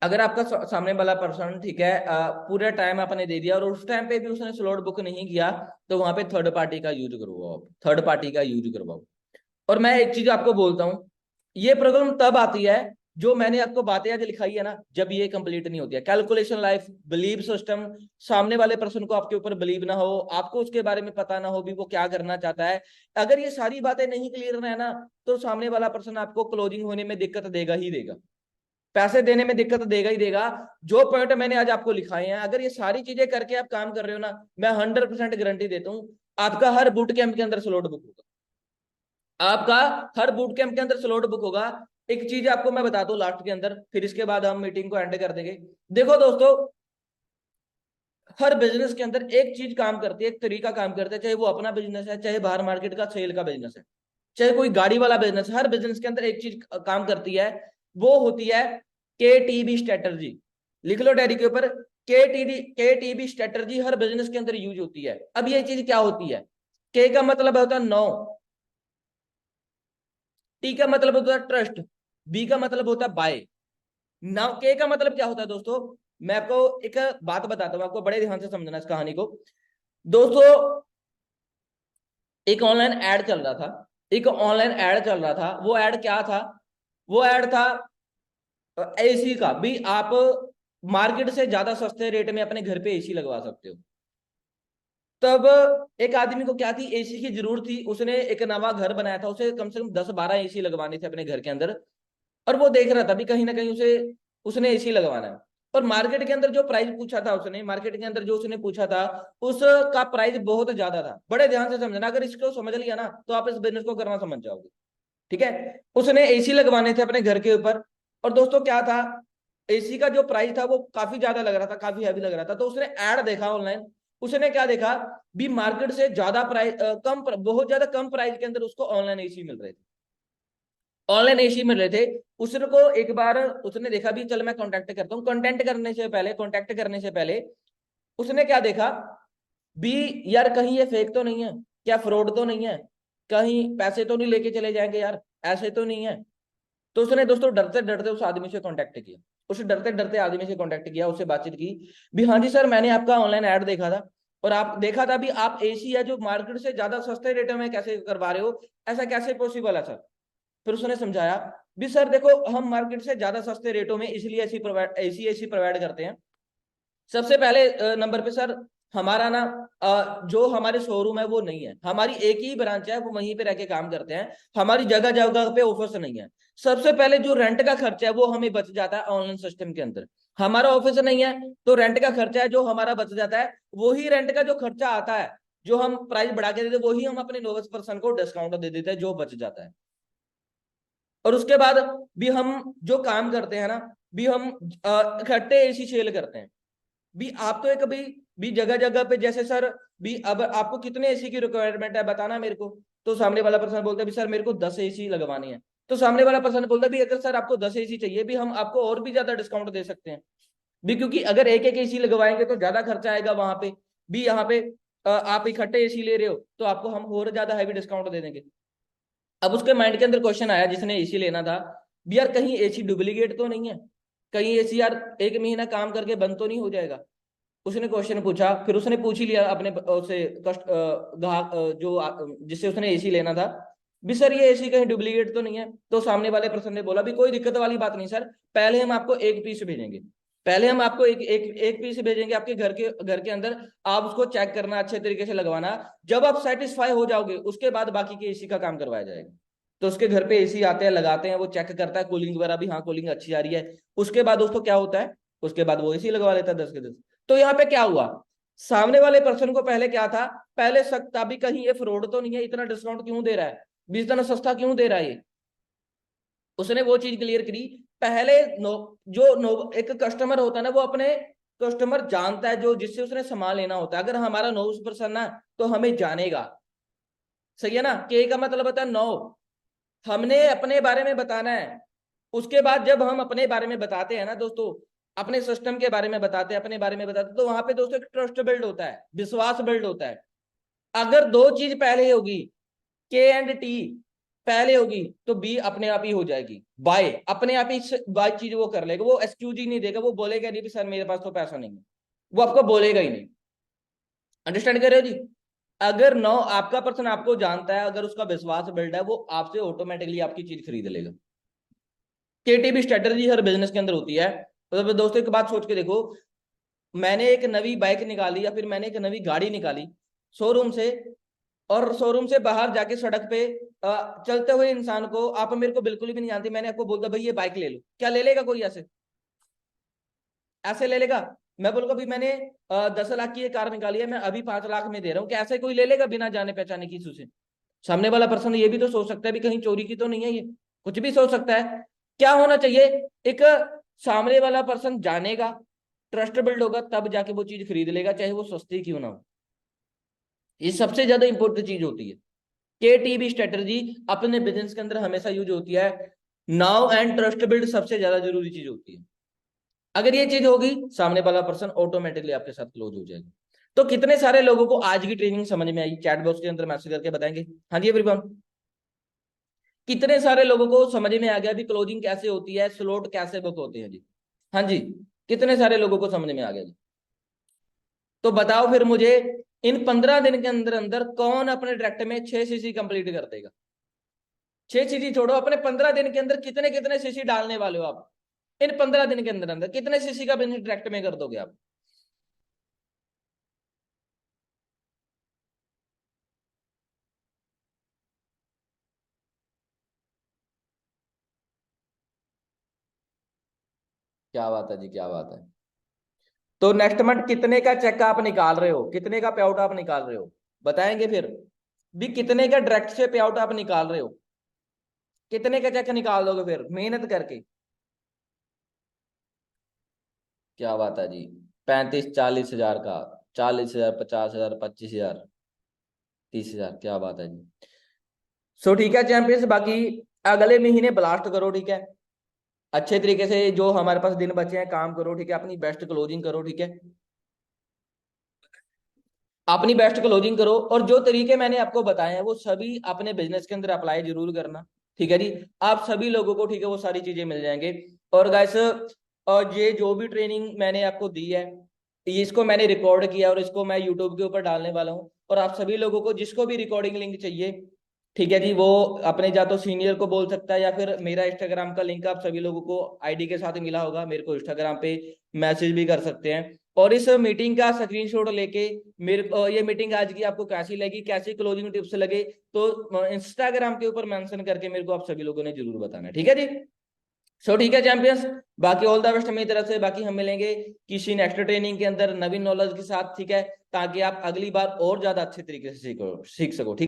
S1: अगर आपका सामने वाला पर्सन ठीक है पूरा टाइम आपने दे दिया और उस टाइम पे भी उसने स्लॉट बुक नहीं किया, तो वहां पे थर्ड पार्टी का यूज करवाओ, थर्ड पार्टी का यूज करवाओ। और मैं एक चीज आपको बोलता हूँ, ये प्रॉब्लम तब आती है जो मैंने आपको बातें आज लिखाई है ना, जब ये कंप्लीट नहीं होती है। कैलकुलेशन लाइफ, बिलीव सिस्टम, सामने वाले पर्सन को आपके ऊपर बिलीव ना हो, आपको उसके बारे में पता ना हो भी वो क्या करना चाहता है। अगर ये सारी बातें नहीं क्लियर है ना, तो सामने वाला पर्सन आपको क्लोजिंग होने में दिक्कत देगा ही देगा, पैसे देने में दिक्कत देगा ही देगा। जो पॉइंट मैंने आज आपको लिखाए हैं, अगर ये सारी चीजें करके आप काम कर रहे हो ना, मैं 100% गारंटी देता हूँ आपका हर बूट कैंप के अंदर स्लॉट बुक होगा, आपका हर बूट कैंप के अंदर स्लॉट बुक होगा। एक चीज आपको मैं बता दूं लास्ट के अंदर, फिर इसके बाद हम मीटिंग को एंड कर देंगे। देखो दोस्तों, हर बिजनेस के अंदर एक चीज काम करती है, एक तरीका काम करता है, चाहे वो अपना बिजनेस है, चाहे बाहर मार्केट का सेल का बिजनेस है, चाहे कोई गाड़ी वाला बिजनेस, हर बिजनेस के अंदर एक चीज काम करती है, वो होती है KTB स्ट्रेटर्जी। लिख लो डायरी के ऊपर, KTB स्ट्रेटर्जी हर बिजनेस के अंदर यूज होती है। अब ये चीज क्या होती है, के का मतलब होता है नो, टी का मतलब होता है ट्रस्ट, बी का मतलब होता है बाय, नाउ के का मतलब क्या होता है दोस्तों। मैं आपको एक बात बताता हूँ, आपको बड़े ध्यान से समझना इस कहानी को। दोस्तों एक ऑनलाइन ऐड चल रहा था, एक ऑनलाइन ऐड चल रहा था, वो ऐड क्या था, वो ऐड था एसी का भी, आप मार्केट से ज्यादा सस्ते रेट में अपने घर पे एसी लगवा सकते हो। तब एक आदमी को क्या थी, एसी की जरूरत थी, उसने एक नवा घर बनाया था, उसे कम से कम 10 12 एसी लगवाने थे अपने घर के अंदर। और वो देख रहा था भी कहीं ना कहीं उसे, उसने एसी लगवाना है। और मार्केट के अंदर जो प्राइस पूछा था उसने, मार्केट के अंदर जो उसने पूछा था उसका प्राइस बहुत ज्यादा था। बड़े ध्यान से समझना, अगर इसको समझ लिया ना तो आप इस बिजनेस को करना समझ जाओगे। ठीक है, उसने एसी लगवाने थे अपने घर के ऊपर। और दोस्तों क्या था, एसी का जो प्राइस था वो काफी ज्यादा लग रहा था, काफी हैवी लग रहा था। तो उसने ऐड देखा ऑनलाइन, उसने क्या देखा भी मार्केट से ज्यादा प्राइस बहुत ज्यादा कम प्राइस के अंदर उसको ऑनलाइन एसी मिल रहे थे, ऑनलाइन एसी मिल रहे थे। उसको एक बार उसने देखा भी चल मैं कांटेक्ट करता हूँ, कांटेक्ट करने से पहले उसने क्या देखा भी, यार कहीं ये फेक तो नहीं है, क्या फ्रॉड तो नहीं है, कहीं पैसे तो नहीं लेके चले जाएंगे यार, ऐसे तो नहीं है। तो उसने दोस्तों डरते डरते उस आदमी से कांटेक्ट किया, उस डरते डरते आदमी से कांटेक्ट किया, उससे बातचीत की भी हाँ जी सर मैंने आपका ऑनलाइन ऐड देखा था, और आप देखा था भी आप एसी है जो मार्केट से ज्यादा सस्ते रेटों में कैसे करवा रहे हो, ऐसा कैसे पॉसिबल है सर। फिर उसने समझाया भी सर देखो हम मार्केट से ज्यादा सस्ते रेटों में इसलिए एसी प्रोवाइड करते हैं। सबसे पहले नंबर पे सर हमारा ना जो हमारे शोरूम है वो नहीं है, हमारी एक ही ब्रांच है, वो वहीं पे रह के काम करते हैं, हमारी जगह जगह पे ऑफिस नहीं है। सबसे पहले जो रेंट का खर्चा है वो हमें बच जाता है ऑनलाइन सिस्टम के अंदर, हमारा ऑफिस नहीं है तो रेंट का खर्चा है जो हमारा बच जाता है, वही रेंट का जो खर्चा आता है जो हम प्राइस बढ़ा के देते वही हम अपने नोवेस पर्सन को डिस्काउंट दे देते हैं जो बच जाता है। और उसके बाद भी हम जो काम करते हैं ना, भी हम इकट्ठे एसी सेल करते हैं। भी आप तो एक अभी भी जगह जगह पे जैसे सर भी अब आपको कितने एसी की रिक्वायरमेंट है बताना मेरे को। तो सामने वाला पर्सन बोलता है भी सर मेरे को 10 एसी लगवानी है। तो सामने वाला पर्सन बोलता है भी अगर सर आपको 10 एसी चाहिए भी हम आपको और भी ज्यादा डिस्काउंट दे सकते हैं भी, क्योंकि अगर एक एक एसी लगवाएंगे तो ज्यादा खर्चा आएगा वहां पे भी। यहाँ पे आप इकट्ठे एसी ले रहे हो तो आपको हम और ज्यादा हैवी डिस्काउंट दे देंगे। अब उसके माइंड के अंदर क्वेश्चन आया जिसने एसी लेना था, भी यार कहीं एसी डुप्लीकेट तो नहीं है, कहीं एसी यार एक महीना काम करके बंद तो नहीं हो जाएगा। उसने क्वेश्चन पूछा, फिर उसने पूछ ही लिया अपने उससे कस्ट ग्राहक जिससे उसने एसी लेना था, भी सर ये एसी कहीं डुप्लीकेट तो नहीं है। तो सामने वाले पर्सन ने बोला भी कोई दिक्कत वाली बात नहीं सर, पहले हम आपको एक पीस भेजेंगे, पहले हम आपको एक पीस भेजेंगे आपके घर के अंदर, आप उसको चेक करना अच्छे तरीके से लगवाना, जब आप सेटिस्फाई हो जाओगे उसके बाद बाकी के एसी का काम करवाया जाएगा। तो उसके घर पे एसी आते हैं, लगाते हैं, वो चेक करता है कूलिंग वगैरह भी, हाँ कूलिंग अच्छी आ रही है। उसके बाद दोस्तों क्या होता है, उसके बाद वो एसी लगवा लेता है 10 के 10। तो यहाँ पे क्या हुआ, सामने वाले पर्सन को पहले क्या था, पहले शक था भी कहीं ये फ्रॉड तो नहीं है, इतना डिस्काउंट क्यों दे रहा है, भी इतना सस्ता क्यों दे रहा है ये। उसने वो चीज क्लियर करी पहले। एक कस्टमर होता है ना, वो अपने कस्टमर जानता है, जो जिससे उसने सामान लेना होता है। अगर हमारा 9% ना तो हमें जानेगा, सही है ना, के का मतलब होता है 9, हमने अपने बारे में बताना है। उसके बाद जब हम अपने बारे में बताते हैं ना दोस्तों, अपने सिस्टम के बारे में बताते हैं, अपने बारे में बताते हैं, तो वहां पे दोस्तों एक ट्रस्ट बिल्ड होता है, विश्वास बिल्ड होता है। अगर दो चीज पहले होगी, के एंड टी पहले होगी, तो बी अपने आप ही हो जाएगी, बाय अपने आप ही बाय चीज वो कर लेगा, वो एक्सक्यूज ही नहीं देगा, वो बोलेगा नहीं कि सर मेरे पास तो पैसा नहीं है, वो आपको बोलेगा ही नहीं। अंडरस्टैंड कर रहे हो जी। अगर नौ आपका पर्सन आपको जानता है, अगर उसका विश्वास बिल्ड है, वो आपसे ऑटोमेटिकली आपकी चीज खरीद लेगा। केटीबी स्ट्रेटजी हर बिजनेस के अंदर होती है। तो दोस्तों एक बात सोच के देखो, मैंने एक नवी बाइक निकाली या फिर मैंने एक नवी गाड़ी निकाली शोरूम से, और शोरूम से बाहर जाके सड़क पे चलते हुए इंसान को, आप मेरे को बिल्कुल भी नहीं जानते, मैंने आपको बोलता भाई ये बाइक ले लो, क्या ले लेगा कोई ऐसे, ऐसे ले लेगा। मैं बोलूंगा भाई मैंने 10 लाख की ये कार निकाली है, मैं अभी 5 लाख में दे रहा हूँ, क्या ऐसे कोई ले लेगा बिना जाने पहचाने किसी से। सामने वाला पर्सन ये भी तो सोच सकता है भी कहीं चोरी की तो नहीं है ये, कुछ भी सोच सकता है। क्या होना चाहिए, एक सामने वाला पर्सन जानेगा, ट्रस्ट बिल्ड होगा, तब जाके वो चीज खरीद लेगा, चाहे वो सस्ती क्यों ना हो। ये सबसे ज्यादा इंपॉर्टेंट चीज होती है। केटीबी स्ट्रेटजी अपने बिजनेस के अंदर हमेशा यूज होती है। नाउ एंड ट्रस्ट बिल्ड सबसे ज्यादा जरूरी चीज होती है। अगर ये चीज होगी, सामने वाला पर्सन ऑटोमेटिकली आपके साथ क्लोज हो जाएगा। तो कितने सारे लोगों को आज की ट्रेनिंग समझ में आई, चैट बॉक्स के अंदर मैसेज करके बताएंगे। हाँ जी एवरीवन, कितने सारे लोगों को समझ में आ गया भी क्लोजिंग कैसे होती है, स्लॉट कैसे बुक होते हैं जी। हाँ जी, कितने सारे लोगों को समझ में आ गया जी। तो बताओ फिर मुझे, इन 15 दिन के अंदर अंदर कौन अपने डायरेक्ट में 6 सीसी कंप्लीट कर देगा। 6 सीसी छोड़ो, अपने 15 दिन के अंदर कितने कितने सीसी डालने वाले हो आप, इन 15 दिन के अंदर अंदर कितने सीसी का बिजनेस डायरेक्ट में कर दोगे आप। क्या बात है जी, क्या बात है। तो नेक्स्ट मंथ कितने का चेक आप निकाल रहे हो, कितने का पे आउट आप निकाल रहे हो, बताएंगे फिर भी, कितने का डायरेक्ट से पे आउट आप निकाल रहे हो, कितने का चेक निकाल दोगे फिर मेहनत करके। क्या बात है जी, 35-40 हजार का, 40 हजार, 50 हजार, 25 हजार, 30 हजार, क्या बात है जी। सो ठीक है चैंपियंस, बाकी अगले महीने ब्लास्ट करो, ठीक है, अच्छे तरीके से जो हमारे पास दिन बचे हैं काम करो, ठीक है, अपनी बेस्ट क्लोजिंग करो, ठीक है, अपनी बेस्ट क्लोजिंग करो, और जो तरीके मैंने आपको बताए हैं वो सभी अपने बिजनेस के अंदर अप्लाई जरूर करना, ठीक है जी। आप सभी लोगों को, ठीक है, वो सारी चीजें मिल जाएंगे। और गाइस, और ये जो भी ट्रेनिंग मैंने आपको दी है, ये इसको मैंने रिकॉर्ड किया और इसको मैं यूट्यूब के ऊपर डालने वाला हूँ। और आप सभी लोगों को जिसको भी रिकॉर्डिंग लिंक चाहिए, ठीक है जी, वो अपने या तो सीनियर को बोल सकता है, या फिर मेरा इंस्टाग्राम का लिंक आप सभी लोगों को आईडी के साथ मिला होगा, मेरे को इंस्टाग्राम पे मैसेज भी कर सकते हैं। और इस मीटिंग का स्क्रीनशॉट लेके मेरे ये मीटिंग आज की आपको कैसी लगी, कैसी क्लोजिंग टिप्स लगे, तो इंस्टाग्राम के ऊपर मेंशन करके मेरे को आप सभी लोगों ने जरूर बताना है, ठीक है जी। सो ठीक है चैंपियंस, बाकी ऑल द बेस्ट मेरी तरफ से, बाकी हम मिलेंगे किसी नेक्स्ट ट्रेनिंग के अंदर नवीन नॉलेज के साथ, ठीक है। ताकि आप अगली बार और ज्यादा अच्छे तरीके से सीख सको। ठीक।